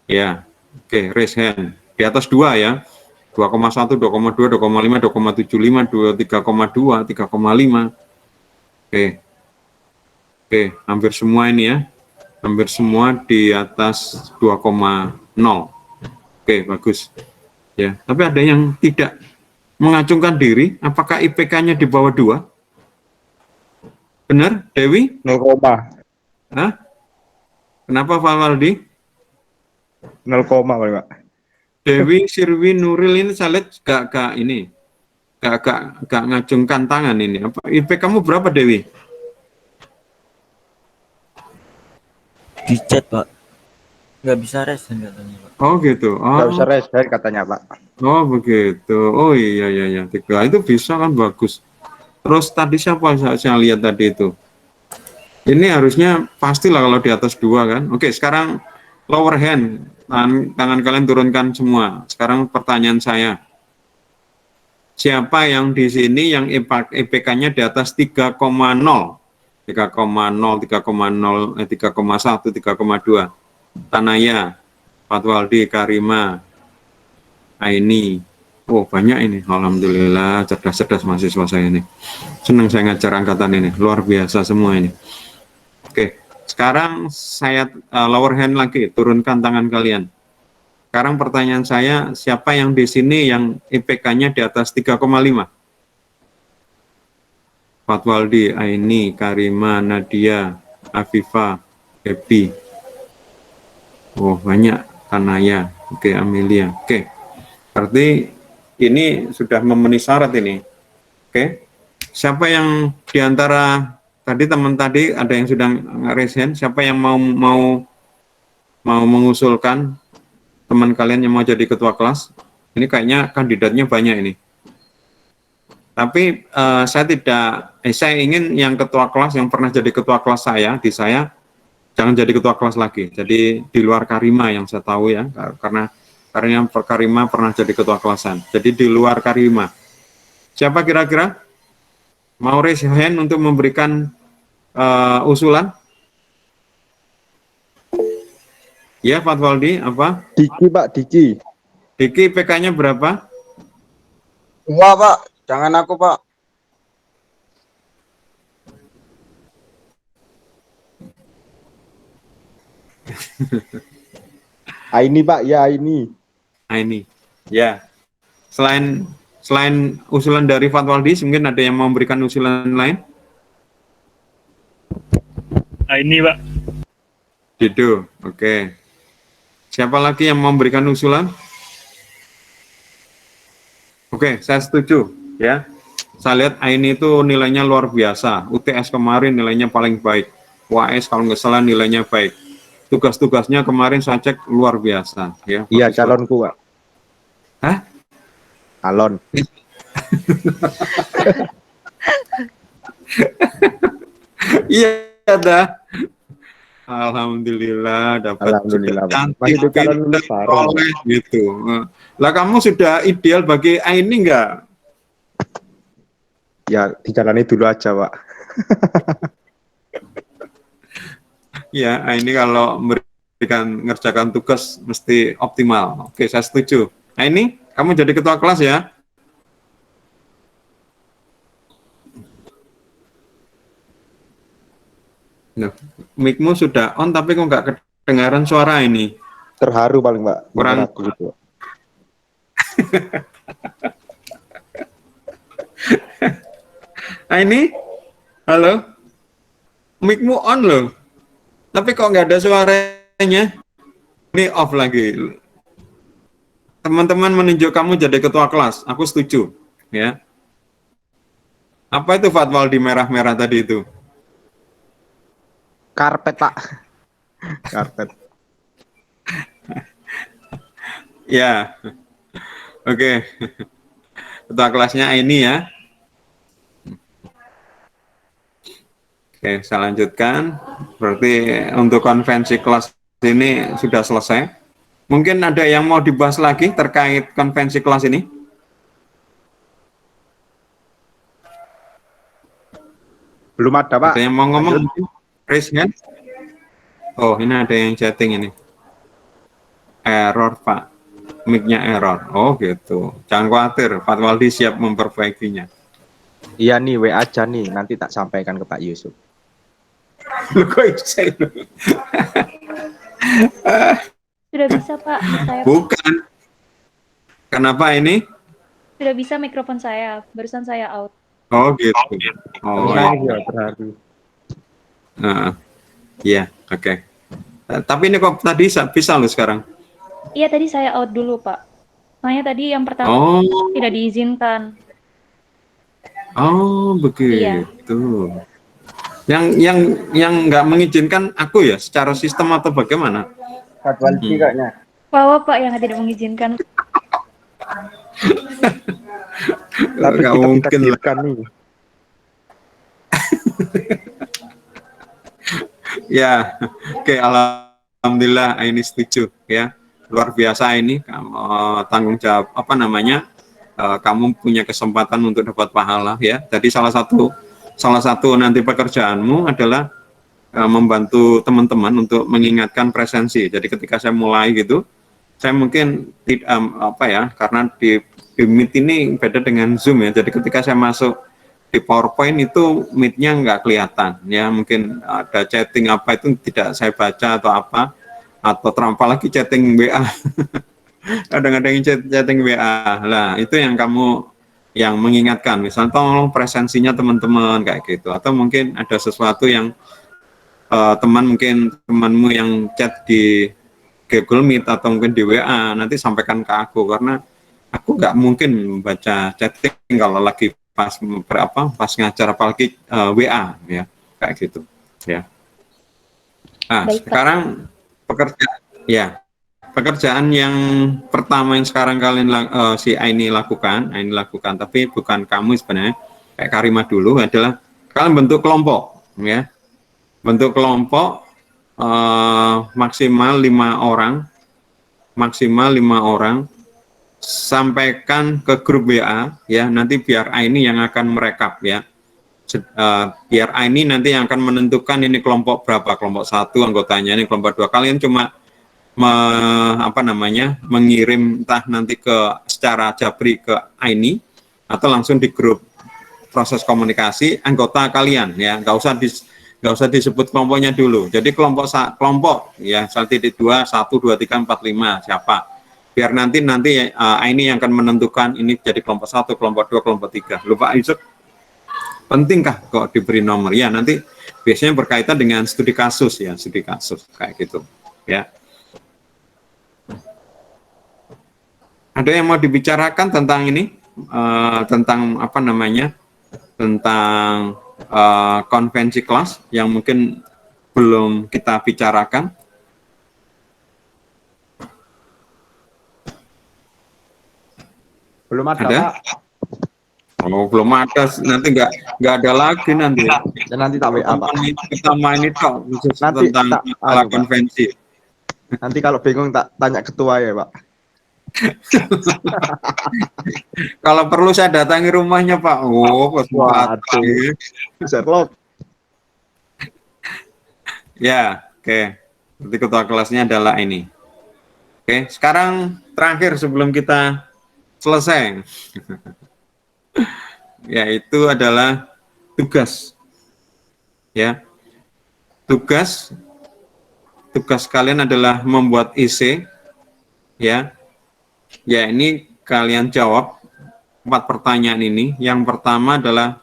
Ya, oke, raise hand. Di atas 2 ya. 2,1, 2,2, 2,5, 2,75, 3,2, 3,5. Oke, hampir semua ini ya. Hampir semua di atas 2,0. Oke, bagus. Ya, tapi ada yang tidak mengacungkan diri, apakah IPK-nya di bawah 2? Benar, Dewi? 0, Hah? Kenapa Pak Waldi? 0, Pak. Dewi, Sirwi, Nuril ini saya lihat gak ngacungkan tangan ini. Apa IP kamu berapa, Dewi? Di chat Pak, nggak bisa resen katanya Pak. Oh gitu. Nggak usah Oh, resign katanya Pak. oh begitu. Oh iya iya iya. Tiga itu bisa kan bagus. Terus tadi siapa saya lihat tadi itu? Ini harusnya pastilah kalau di atas 2 kan. Oke, sekarang lower hand. Tangan kalian turunkan semua. Sekarang pertanyaan saya. Siapa yang di sini yang IPK-nya di atas 3,0? 3,0, 3,0, 3,1, 3,2. Tanaya, Fatwaldi, Karima, Aini. Oh, banyak ini. Alhamdulillah, cerdas-cerdas mahasiswa saya ini. Senang saya ngajar angkatan ini. Luar biasa semua ini. Oke, sekarang saya lower hand lagi. Turunkan tangan kalian. Sekarang pertanyaan saya, siapa yang di sini yang IPK-nya di atas 3,5? Fatwaldi, Aini, Karima, Nadia, Afifa, Ebi. Oh, banyak. Tanaya. Oke, Amelia. Oke. Berarti ini sudah memenuhi syarat ini. Oke. Siapa yang diantara tadi teman tadi ada yang sudah raise hand, siapa yang mau mengusulkan teman kalian yang mau jadi ketua kelas? Ini kayaknya kandidatnya banyak ini. Tapi saya ingin yang ketua kelas yang pernah jadi ketua kelas saya jangan jadi ketua kelas lagi. Jadi di luar Karima yang saya tahu ya, karena Karima pernah jadi ketua kelasan. Jadi di luar Karima. Siapa kira-kira mau raise hand untuk memberikan usulan? Ya, Fatwaldi, apa? Diki Pak, Diki. Diki PK-nya berapa? Enggak, Pak. Jangan aku, Pak. Aini Pak, ya Aini. Ini. Ya. Selain usulan dari Fatwaldi, mungkin ada yang mau memberikan usulan lain? Ini Pak. Gitu. Oke. Siapa lagi yang mau memberikan usulan? Oke, saya setuju ya. Saya lihat Aini itu nilainya luar biasa. UTS kemarin nilainya paling baik. UAS kalau nggak salah nilainya baik. Tugas-tugasnya kemarin saya cek luar biasa ya. Iya, calonku Pak. Hah? Calon. Iya dah. Alhamdulillah dapat. Alhamdulillah, Pak. Cantik, Masih di calon pintar, baru. soleh, gitu. Lah kamu sudah ideal bagi Aini enggak? Ya, dijalani dulu aja Pak. Ya, Aini kalau ngerjakan tugas mesti optimal. Oke, saya setuju. Aini, kamu jadi ketua kelas ya? Nah, mic-mu sudah on tapi kok nggak kedengaran suara ini. Terharu paling Pak. Kurang. Aku gitu. Aini, halo? Mic-mu on loh. Tapi kok nggak ada suaranya? Ini off lagi. Teman-teman menunjuk kamu jadi ketua kelas. Aku setuju. Ya. Apa itu Fatwal di merah-merah tadi itu? Karpet Pak. Karpet. Ya. Oke. Ketua kelasnya ini ya. Oke, saya lanjutkan. Berarti untuk konvensi kelas ini sudah selesai. Mungkin ada yang mau dibahas lagi terkait konvensi kelas ini? Belum ada Pak. Ada yang mau ngomong? Raise hand. Oh, ini ada yang chatting ini. Error, Pak. Mic-nya error. Oh, gitu. Jangan khawatir, Fatwaldi siap memperbaikinya. Iya nih, WA aja nih. Nanti tak sampaikan ke Pak Yusuf. Lu kok bisa itu? Sudah bisa Pak, saya Bukan. Kenapa ini? sudah bisa mikrofon saya, barusan saya out. Oh, gitu. Oh, Nangis iya. ya, terharu. Iya, oke. Tapi ini kok tadi bisa loh sekarang? Iya tadi saya out dulu Pak. Soalnya tadi yang pertama Oh, tidak diizinkan. oh begitu. Iya. Yang nggak mengizinkan aku ya secara sistem atau bagaimana? Jadwal kayaknya. Bawa Pak yang tidak mengizinkan. Tapi Nggak kita mungkin lah. takdirkan nih. Ya, oke, alhamdulillah ini setuju ya. Luar biasa ini kamu tanggung jawab apa namanya? Kamu punya kesempatan untuk dapat pahala ya. Jadi salah satu nanti pekerjaanmu adalah membantu teman-teman untuk mengingatkan presensi. Jadi ketika saya mulai gitu, saya mungkin apa ya, karena di Meet ini beda dengan Zoom ya. Jadi ketika saya masuk di PowerPoint itu Meet-nya nggak kelihatan ya, mungkin ada chatting apa itu tidak saya baca atau apa, atau apalagi chatting WA. Kadang-kadang chatting WA lah, itu yang kamu yang mengingatkan, misalnya tolong presensinya teman-teman kayak gitu, atau mungkin ada sesuatu yang temanmu yang chat di Google Meet atau mungkin di WA, nanti sampaikan ke aku, karena aku nggak mungkin membaca chatting kalau lagi pas ngajar, apalagi WA ya, kayak gitu ya. Nah, Baik, Pak. sekarang pekerjaan yang pertama yang sekarang kalian si Aini lakukan, tapi bukan kamu sebenarnya, kayak Karimah dulu, adalah kalian bentuk kelompok ya. Bentuk kelompok maksimal 5 orang, sampaikan ke grup WA ya, nanti biar Aini yang akan merekap ya. Biar Aini nanti yang akan menentukan ini kelompok berapa, kelompok 1 anggotanya, ini kelompok 2. Kalian cuma mengirim entah nanti secara jabri ke Aini atau langsung di grup proses komunikasi anggota kalian ya, nggak usah disebut kelompoknya dulu. Jadi kelompok ya, 1.2, 1, 2, 3, 4, 5 siapa, biar nanti Aini yang akan menentukan ini jadi kelompok 1, kelompok 2, kelompok 3. Lupa Isuk, pentingkah kok diberi nomor ya? Nanti biasanya berkaitan dengan studi kasus ya, kayak gitu ya. Ada yang mau dibicarakan tentang ini, tentang apa namanya, tentang konvensi kelas yang mungkin belum kita bicarakan? Belum ada, Ada? Pak. Oh, belum ada, nanti nggak ada lagi nanti. Dan nanti tak WA, Pak. Pertama ini kok khusus Nanti tentang Pak. konvensi. Nanti kalau bingung tak tanya ketua ya, Pak. Kalau perlu saya datangi rumahnya, Pak. Oh, Waduh. Sherlock. Ya, oke. Nanti ketua kelasnya adalah ini. Oke, sekarang terakhir sebelum kita selesai, yaitu adalah tugas. Ya, tugas kalian adalah membuat IC. Ya, ini kalian jawab 4 pertanyaan ini. Yang pertama adalah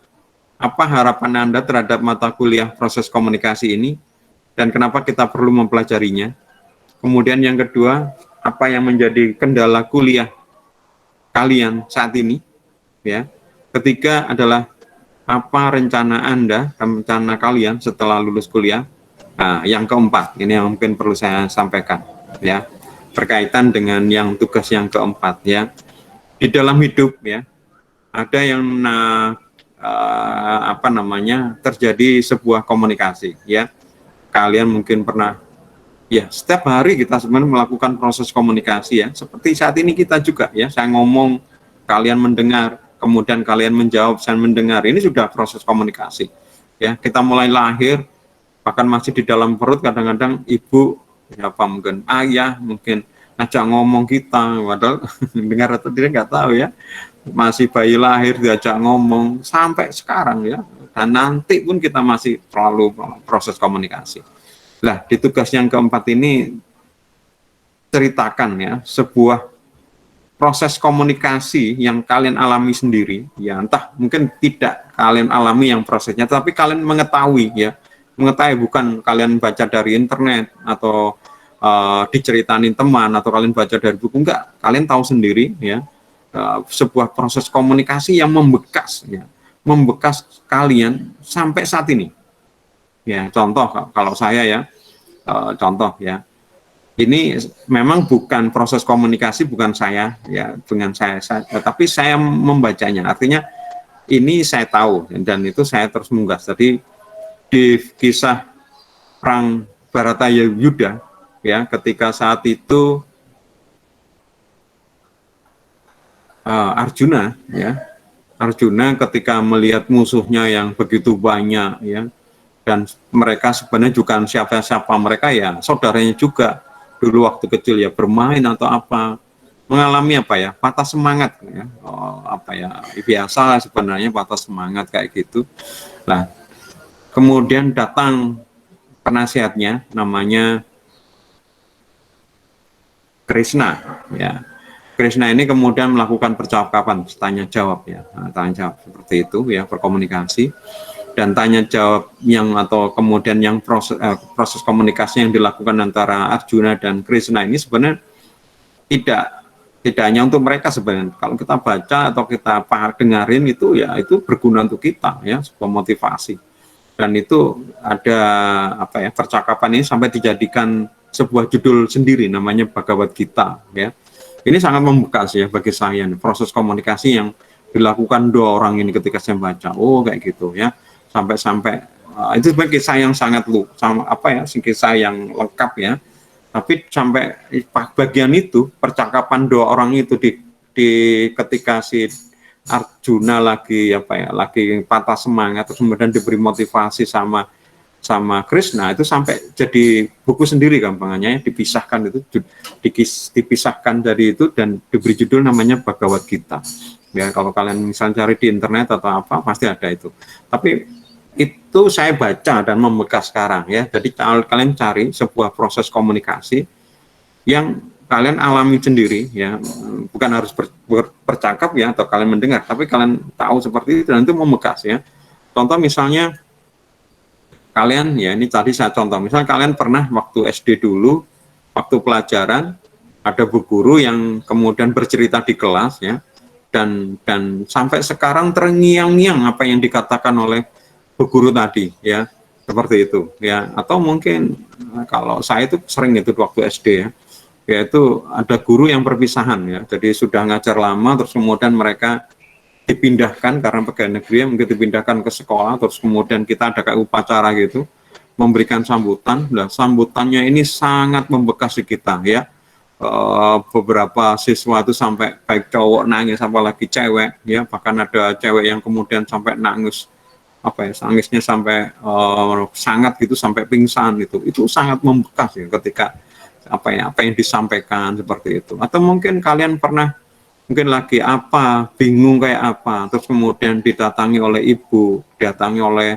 apa harapan Anda terhadap mata kuliah proses komunikasi ini dan kenapa kita perlu mempelajarinya. Kemudian yang kedua, apa yang menjadi kendala kuliah kalian saat ini ya. Ketiga adalah apa rencana Anda, rencana kalian setelah lulus kuliah. Nah, yang keempat, ini yang mungkin perlu saya sampaikan ya, berkaitan dengan yang tugas yang keempat ya. Di dalam hidup ya, ada yang terjadi sebuah komunikasi ya. Kalian mungkin pernah ya, setiap hari kita sebenarnya melakukan proses komunikasi ya. Seperti saat ini kita juga ya, saya ngomong, kalian mendengar, kemudian kalian menjawab, saya mendengar. Ini sudah proses komunikasi ya. Kita mulai lahir, bahkan masih di dalam perut, kadang-kadang ibu siapa, mungkin ayah, mungkin ngajak ngomong kita, padahal dengar atau tidak nggak tahu ya. Masih bayi lahir diajak ngomong sampai sekarang ya, dan nanti pun kita masih terlalu proses komunikasi. Nah, di tugas yang keempat ini ceritakan ya sebuah proses komunikasi yang kalian alami sendiri ya, entah mungkin tidak kalian alami yang prosesnya, tapi kalian mengetahui ya, bukan kalian baca dari internet atau diceritain teman atau kalian baca dari buku, enggak, kalian tahu sendiri ya, sebuah proses komunikasi yang membekas ya, membekas kalian sampai saat ini ya contoh kalau saya ya, contoh ya, ini memang bukan proses komunikasi, bukan saya ya dengan saya, tapi saya membacanya, artinya ini saya tahu dan itu saya terus menggas. Jadi di kisah perang Bharataya Yuda ya, ketika saat itu Arjuna ya, Arjuna ketika melihat musuhnya yang begitu banyak ya, dan mereka sebenarnya juga siapa-siapa, mereka ya saudaranya juga dulu waktu kecil ya bermain atau apa, mengalami apa ya, patah semangat ya, apa ya, biasa sebenarnya patah semangat kayak gitu. Nah kemudian datang penasihatnya namanya Krishna ya. Krishna ini kemudian melakukan percakapan, tanya jawab ya, tanya jawab seperti itu ya, berkomunikasi. Dan tanya jawab yang atau kemudian yang proses komunikasi yang dilakukan antara Arjuna dan Krishna ini sebenarnya tidak hanya untuk mereka sebenarnya. Kalau kita baca atau kita dengarin itu ya, itu berguna untuk kita ya, sebuah motivasi. Dan itu ada apa ya, percakapan ini sampai dijadikan sebuah judul sendiri namanya Bhagavad Gita ya. Ini sangat membekas ya bagi saya, proses komunikasi yang dilakukan dua orang ini ketika saya baca, oh kayak gitu ya, sampai itu sebagai kisah yang sangat kisah yang lengkap ya. Tapi sampai bagian itu percakapan dua orang itu di ketika si Arjuna lagi lagi patah semangat, terus kemudian diberi motivasi sama Krishna, itu sampai jadi buku sendiri gampangannya ya, dipisahkan itu, dipisahkan dari itu dan diberi judul namanya Bhagavad Gita ya. Kalau kalian misalnya cari di internet atau apa pasti ada itu, tapi itu saya baca dan membekas sekarang ya. Jadi kalian cari sebuah proses komunikasi yang kalian alami sendiri ya, bukan harus bercakap ya atau kalian mendengar, tapi kalian tahu seperti itu dan itu membekas ya. Contoh misalnya kalian ya, ini tadi saya contoh, misalnya kalian pernah waktu SD dulu, waktu pelajaran ada bu guru yang kemudian bercerita di kelas ya, dan sampai sekarang terngiang-ngiang apa yang dikatakan oleh bu guru tadi ya, seperti itu ya. Atau mungkin kalau saya itu sering itu waktu SD ya, yaitu ada guru yang perpisahan ya, jadi sudah ngajar lama terus kemudian mereka dipindahkan karena pegawai negeri, mungkin dipindahkan ke sekolah, terus kemudian kita ada kayak upacara gitu, memberikan sambutan. Nah, sambutannya ini sangat membekas di kita ya. Beberapa siswa itu sampai baik cowok nangis apalagi cewek ya, bahkan ada cewek yang kemudian sampai nangis nangisnya sampai sangat gitu, sampai pingsan gitu. Itu sangat membekas ya ketika apa yang disampaikan seperti itu. Atau mungkin kalian pernah mungkin lagi bingung kayak apa, terus kemudian didatangi oleh ibu, didatangi oleh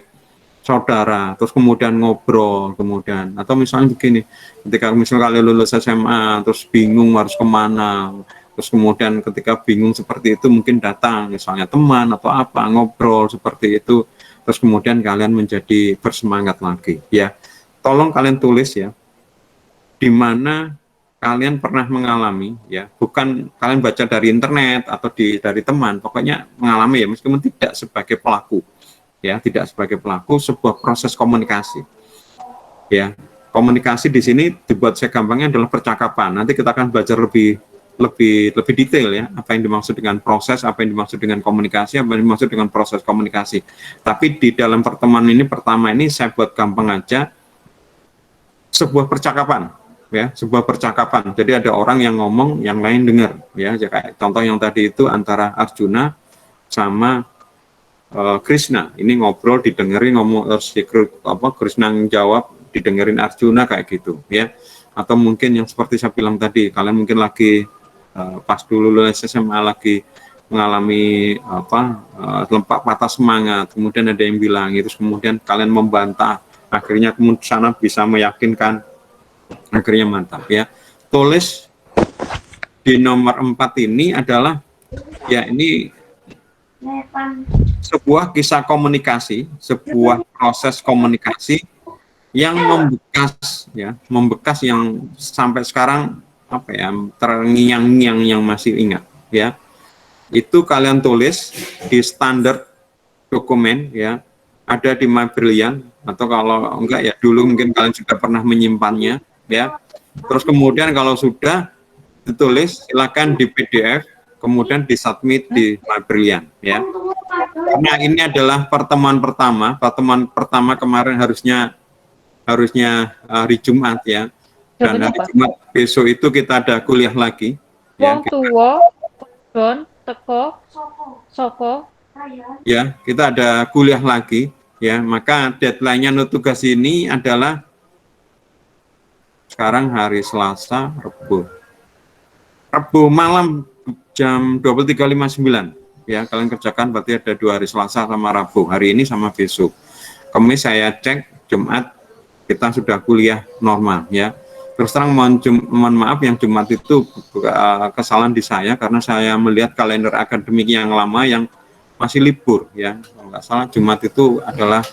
saudara, terus kemudian ngobrol, kemudian atau misalnya begini, ketika misalnya kalian lulus SMA, terus bingung harus kemana, terus kemudian ketika bingung seperti itu mungkin datang misalnya teman atau apa, ngobrol seperti itu, terus kemudian kalian menjadi bersemangat lagi ya. Tolong kalian tulis ya, di mana kalian pernah mengalami ya, bukan kalian baca dari internet atau dari teman, pokoknya mengalami ya, meskipun tidak sebagai pelaku ya, tidak sebagai pelaku, sebuah proses komunikasi ya. Komunikasi di sini dibuat saya gampangnya adalah percakapan. Nanti kita akan belajar lebih detail ya, apa yang dimaksud dengan proses, apa yang dimaksud dengan komunikasi, apa yang dimaksud dengan proses komunikasi. Tapi di dalam pertemuan ini pertama ini saya buat gampang aja, sebuah percakapan ya, sebuah percakapan. Jadi ada orang yang ngomong, yang lain dengar ya. Kayak contoh yang tadi itu antara Arjuna sama Krishna. Ini ngobrol, didengerin, ngomong Krishna jawab, didengerin Arjuna kayak gitu ya. Atau mungkin yang seperti saya bilang tadi, kalian mungkin lagi pas dulu lulus SMA lagi mengalami lempak patah semangat, kemudian ada yang bilang itu, kemudian kalian membantah, akhirnya kemudian sana bisa meyakinkan, akhirnya mantap ya. Tulis di nomor 4 ini adalah ya, ini sebuah kisah komunikasi, sebuah proses komunikasi yang membekas ya, membekas yang sampai sekarang terngiang-ngiang yang masih ingat ya. Itu kalian tulis di standar dokumen ya, ada di My Brilliant atau kalau enggak ya dulu mungkin kalian sudah pernah menyimpannya, ya. Terus kemudian kalau sudah ditulis, silakan di PDF, kemudian disubmit di Brilliant, ya. Karena ini adalah pertemuan pertama kemarin harusnya hari Jumat, ya. Dan hari Jumat besok itu kita ada kuliah lagi, ya. Wong tuwa, Don, teko, soko. Ya, kita ada kuliah lagi, ya. Maka deadline-nya untuk tugas ini adalah sekarang hari Selasa, Rabu malam jam 23.59, ya. Kalian kerjakan berarti ada 2 hari, Selasa sama Rabu, hari ini sama besok. Kamis saya cek Jumat kita sudah kuliah normal, ya. Terus terang mohon maaf yang Jumat itu kesalahan di saya karena saya melihat kalender akademik yang lama yang masih libur, ya. Kalau nggak salah Jumat itu adalah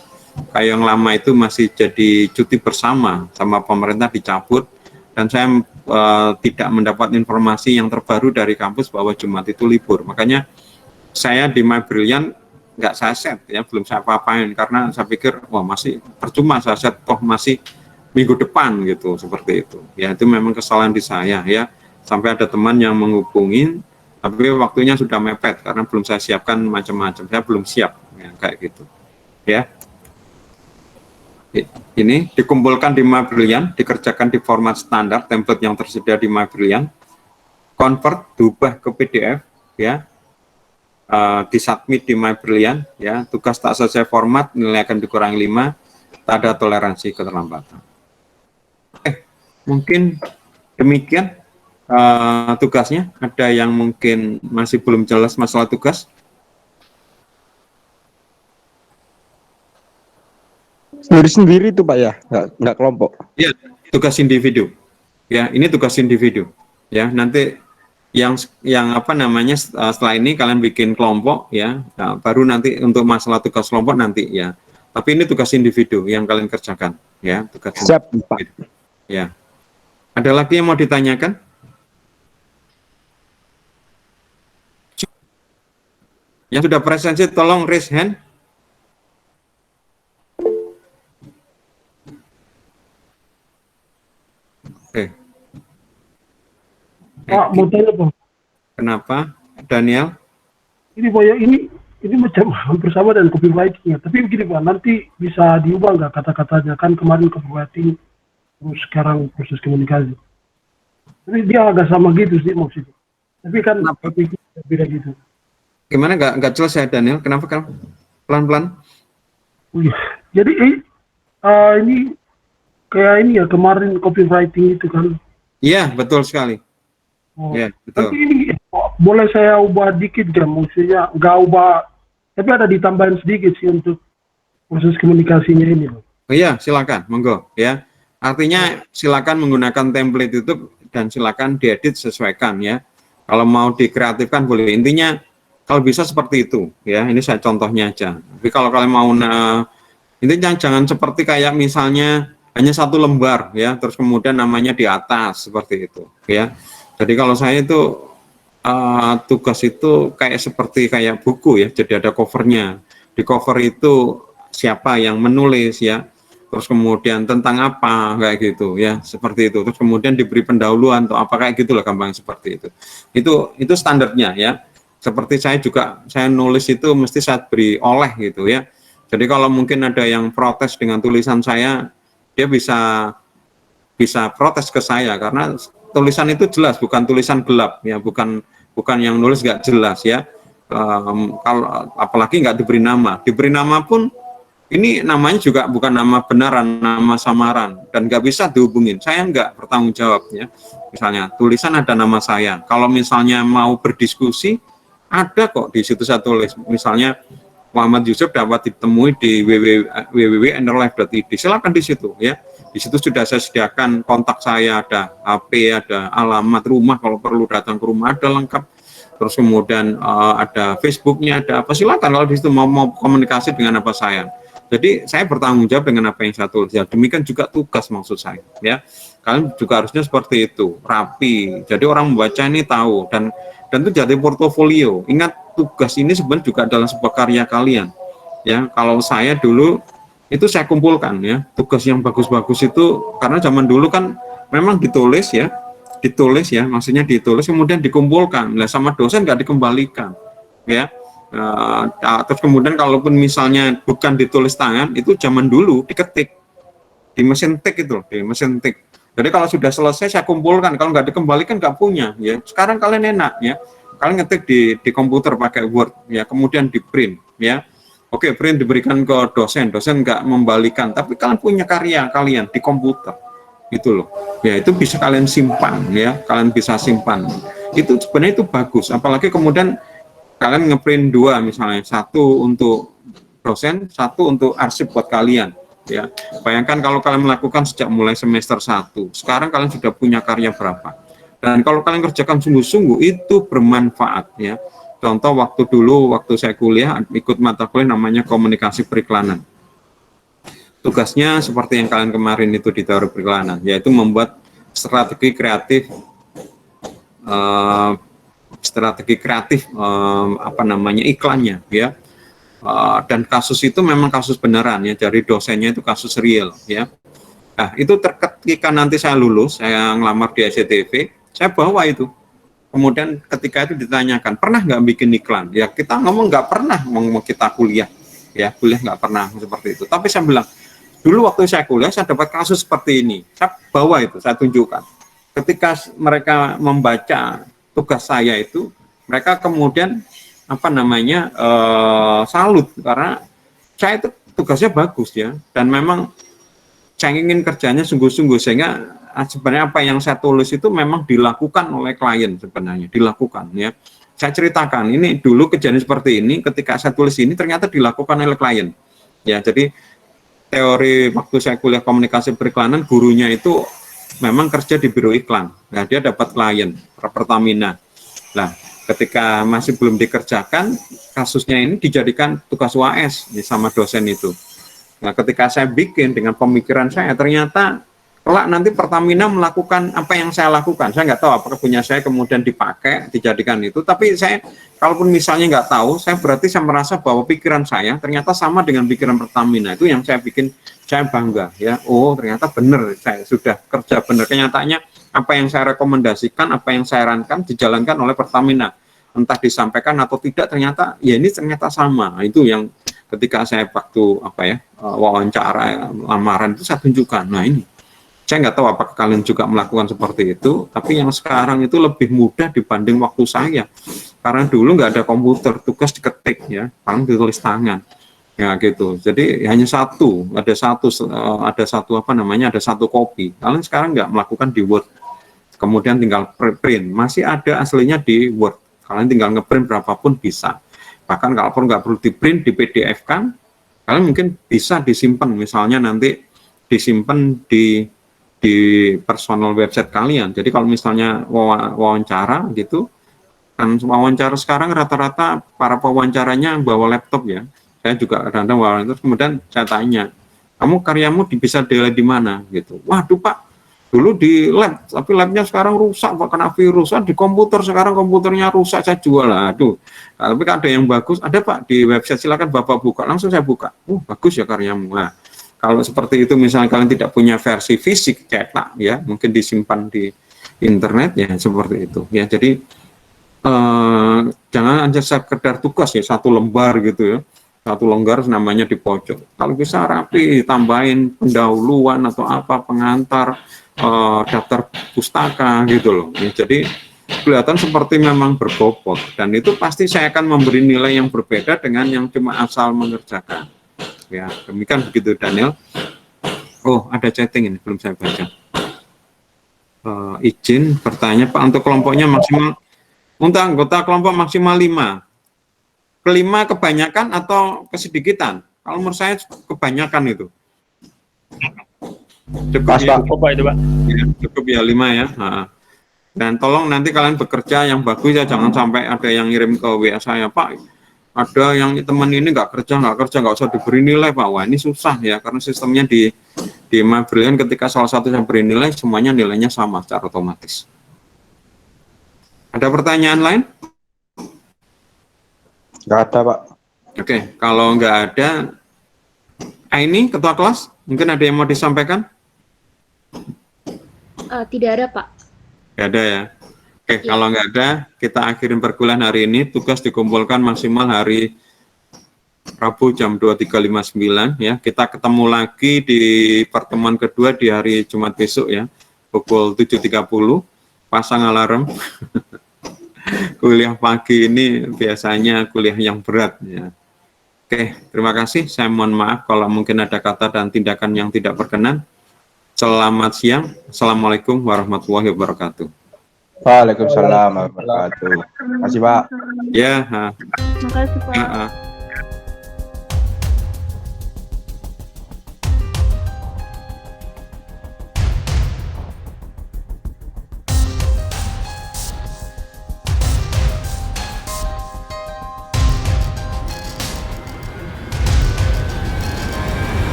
kayak yang lama itu masih jadi cuti bersama sama pemerintah dicabut, dan saya tidak mendapat informasi yang terbaru dari kampus bahwa Jumat itu libur. Makanya saya di Brilliant nggak saya set, ya, belum saya apa-apain karena saya pikir wah masih percuma saya set, toh masih minggu depan gitu, seperti itu. Ya, itu memang kesalahan di saya, ya. Sampai ada teman yang menghubungin tapi waktunya sudah mepet karena belum saya siapkan macam-macam, saya belum siap, ya, kayak gitu, ya. Ini dikumpulkan di Brilliant, dikerjakan di format standar template yang tersedia di Brilliant, convert, diubah ke PDF, ya, disubmit di Brilliant, ya. Tugas tak selesai format nilai akan dikurangi 5, tak ada toleransi keterlambatan. Mungkin demikian tugasnya. Ada yang mungkin masih belum jelas masalah tugas? Sendiri-sendiri itu Pak ya, nggak kelompok. Ya, tugas individu. Ya, ini tugas individu. Ya, nanti yang apa namanya setelah ini kalian bikin kelompok, ya. Nah, baru nanti untuk masalah tugas kelompok nanti, ya. Tapi ini tugas individu yang kalian kerjakan, ya. Tugas Siap Pak. Ya. Ada lagi yang mau ditanyakan? Yang sudah presensi tolong raise hand. Oke. Pak, mau tanya Pak. Kenapa, Daniel? Ini Pak ya, ini macam hampir sama dengan copywriting ya. Tapi begini Pak, nanti bisa diubah nggak kata-katanya? Kan kemarin copywriting, terus sekarang proses komunikasi. Tapi dia agak sama gitu sih maksudnya. Tapi kan beda gitu. Gimana nggak jelas ya Daniel? Kenapa kan pelan-pelan? Oh iya. Jadi ini kayak ini ya kemarin copywriting itu kan. Iya, betul sekali. Oh. Iya, betul. Tapi ini boleh saya ubah dikit kan? Maksudnya nggak ubah, tapi ada ditambahin sedikit sih untuk proses komunikasinya ini. Oh iya, silakan, monggo, ya. Artinya silakan menggunakan template itu dan silakan diedit sesuaikan, ya. Kalau mau dikreatifkan boleh. Intinya kalau bisa seperti itu, ya. Ini saya contohnya aja. Tapi kalau kalian mau intinya jangan seperti kayak misalnya hanya satu lembar, ya, terus kemudian namanya di atas seperti itu, ya. Jadi kalau saya itu tugas itu kayak buku, ya. Jadi ada covernya. Di cover itu siapa yang menulis, ya. Terus kemudian tentang apa kayak gitu, ya, seperti itu. Terus kemudian diberi pendahuluan atau apa kayak gitulah, gampang seperti itu. Itu standarnya, ya. Seperti saya juga, saya nulis itu mesti saya beri oleh gitu, ya. Jadi kalau mungkin ada yang protes dengan tulisan saya, dia bisa protes ke saya karena tulisan itu jelas, bukan tulisan gelap, ya, bukan yang nulis nggak jelas, ya. Kalau apalagi nggak diberi nama pun ini namanya juga bukan nama benaran, nama samaran, dan nggak bisa dihubungin. Saya nggak bertanggung jawab, ya. Misalnya tulisan ada nama saya, kalau misalnya mau berdiskusi ada kok di situ saya tulis, misalnya Muhammad Yusuf dapat ditemui di www.enderlife.id, silakan di situ, ya. Di situ sudah saya sediakan kontak saya, ada HP, ada alamat rumah kalau perlu datang ke rumah, ada lengkap. Terus kemudian ada Facebooknya, ada apa, silakan kalau di situ mau komunikasi dengan apa saya. Jadi saya bertanggung jawab dengan apa yang saya tulis. Ya, demikian juga tugas maksud saya, ya. Kalian juga harusnya seperti itu, rapi. Jadi orang membaca ini tahu dan itu jadi portofolio. Ingat tugas ini sebenarnya juga adalah sebuah karya kalian. Ya, kalau saya dulu itu saya kumpulkan ya, tugas yang bagus-bagus itu, karena zaman dulu kan memang ditulis ya, maksudnya ditulis kemudian dikumpulkan, lah sama dosen nggak dikembalikan ya. Terus kemudian kalaupun misalnya bukan ditulis tangan, itu zaman dulu diketik di mesin tik itu, di mesin tik. Jadi kalau sudah selesai saya kumpulkan, kalau nggak dikembalikan nggak punya ya. Sekarang kalian enak ya, kalian ngetik di komputer pakai Word ya, kemudian di print ya. Oke, print diberikan ke dosen nggak membalikan, tapi kalian punya karya kalian di komputer gitu loh ya, itu bisa kalian simpan ya, kalian bisa simpan, itu sebenarnya itu bagus. Apalagi kemudian kalian ngeprint dua, misalnya satu untuk dosen, satu untuk arsip buat kalian ya. Bayangkan kalau kalian melakukan sejak mulai semester 1, sekarang kalian sudah punya karya berapa, dan kalau kalian kerjakan sungguh-sungguh itu bermanfaat ya. Contoh waktu saya kuliah ikut mata kuliah namanya komunikasi periklanan. Tugasnya seperti yang kalian kemarin itu di teori periklanan, yaitu membuat strategi kreatif iklannya ya. Dan kasus itu memang kasus beneran ya, dari dosennya itu kasus real ya. Nah, itu ketika nanti saya lulus, saya ngelamar di SCTV, saya bawa itu. Kemudian ketika itu ditanyakan, pernah nggak bikin iklan? Ya kita ngomong nggak pernah, mau kita kuliah, ya kuliah nggak pernah seperti itu. Tapi saya bilang, dulu waktu saya kuliah, saya dapat kasus seperti ini. Saya bawa itu, saya tunjukkan. Ketika mereka membaca tugas saya itu, mereka kemudian salut, karena saya itu tugasnya bagus ya. Dan memang saya ingin kerjanya sungguh-sungguh, sehingga sebenarnya apa yang saya tulis itu memang dilakukan oleh klien, sebenarnya dilakukan ya. Saya ceritakan ini dulu kejadian seperti ini, ketika saya tulis ini ternyata dilakukan oleh klien ya. Jadi teori waktu saya kuliah komunikasi periklanan, gurunya itu memang kerja di biro iklan. Nah, dia dapat klien Pertamina. Nah, ketika masih belum dikerjakan, kasusnya ini dijadikan tugas UAS ya, sama dosen itu. Nah, ketika saya bikin dengan pemikiran saya, ternyata kelak nanti Pertamina melakukan apa yang saya lakukan. Saya nggak tahu apakah punya saya kemudian dipakai, dijadikan itu. Tapi saya, kalaupun misalnya nggak tahu, saya berarti saya merasa bahwa pikiran saya ternyata sama dengan pikiran Pertamina. Itu yang saya bikin, saya bangga ya. Oh, ternyata benar, saya sudah kerja benar. Kenyataannya apa yang saya rekomendasikan, apa yang saya sarankan dijalankan oleh Pertamina. Entah disampaikan atau tidak, ternyata ya ini ternyata sama. Itu yang ketika saya waktu wawancara lamaran itu saya tunjukkan. Nah ini. Saya nggak tahu apakah kalian juga melakukan seperti itu, tapi yang sekarang itu lebih mudah dibanding waktu saya. Karena dulu nggak ada komputer, tugas diketik ya, paling ditulis tangan. Ya gitu. Jadi hanya ada satu kopi. Kalian sekarang nggak melakukan di Word. Kemudian tinggal print. Masih ada aslinya di Word. Kalian tinggal ngeprint berapapun bisa. Bahkan kalaupun nggak perlu di print, di PDF kan, kalian mungkin bisa disimpan. Misalnya nanti disimpan di personal website kalian. Jadi kalau misalnya wawancara gitu, kan wawancara sekarang rata-rata para pewawancaranya bawa laptop ya. Saya juga kadang-kadang wawancara, kemudian saya tanya, kamu karyamu bisa delay di mana gitu. Waduh Pak, dulu di lab, tapi labnya sekarang rusak Pak, kena virus. Di komputer sekarang komputernya rusak, saya jual lah. Aduh, tapi kan ada yang bagus, ada Pak di website, silakan Bapak buka. Langsung saya buka. Bagus ya karyamu. Nah, kalau seperti itu misalnya kalian tidak punya versi fisik cetak ya, mungkin disimpan di internet ya, seperti itu ya. Jadi jangan hanya sekedar tugas ya, satu lembar gitu ya, satu lembar namanya di pojok. Kalau bisa rapi, tambahin pendahuluan atau apa, pengantar, daftar pustaka gitu loh ya. Jadi kelihatan seperti memang berbobot, dan itu pasti saya akan memberi nilai yang berbeda dengan yang cuma asal mengerjakan. Ya, demikian begitu Daniel. Oh, ada chatting ini belum saya baca. Izin bertanya Pak, untuk kelompoknya maksimal, untuk anggota kelompok maksimal 5. Kelima kebanyakan atau kesedikitan? Kalau menurut saya kebanyakan itu. Cukup ya, cukup ya 5 ya. Dan tolong nanti kalian bekerja yang bagus ya, jangan sampai ada yang ngirim ke WA saya, Pak, ada yang teman ini nggak kerja, nggak usah diberi nilai Pak. Wah ini susah ya, karena sistemnya di Brilliant ketika salah satu yang beri nilai, semuanya nilainya sama secara otomatis. Ada pertanyaan lain? Nggak ada Pak. Oke, kalau nggak ada, Aini, ketua kelas, mungkin ada yang mau disampaikan? Tidak ada, Pak. Nggak ada ya. Oke, kalau nggak ada, kita akhirin perkuliahan hari ini. Tugas dikumpulkan maksimal hari Rabu jam 23.59 ya. Kita ketemu lagi di pertemuan kedua di hari Jumat besok ya, pukul 7.30. Pasang alarm. Kuliah pagi ini biasanya kuliah yang berat ya. Oke, terima kasih. Saya mohon maaf kalau mungkin ada kata dan tindakan yang tidak berkenan. Selamat siang. Assalamualaikum warahmatullahi wabarakatuh. Waalaikumsalam warahmatullahi wabarakatuh. Terima kasih, Pak. Ya, Terima kasih, Pak.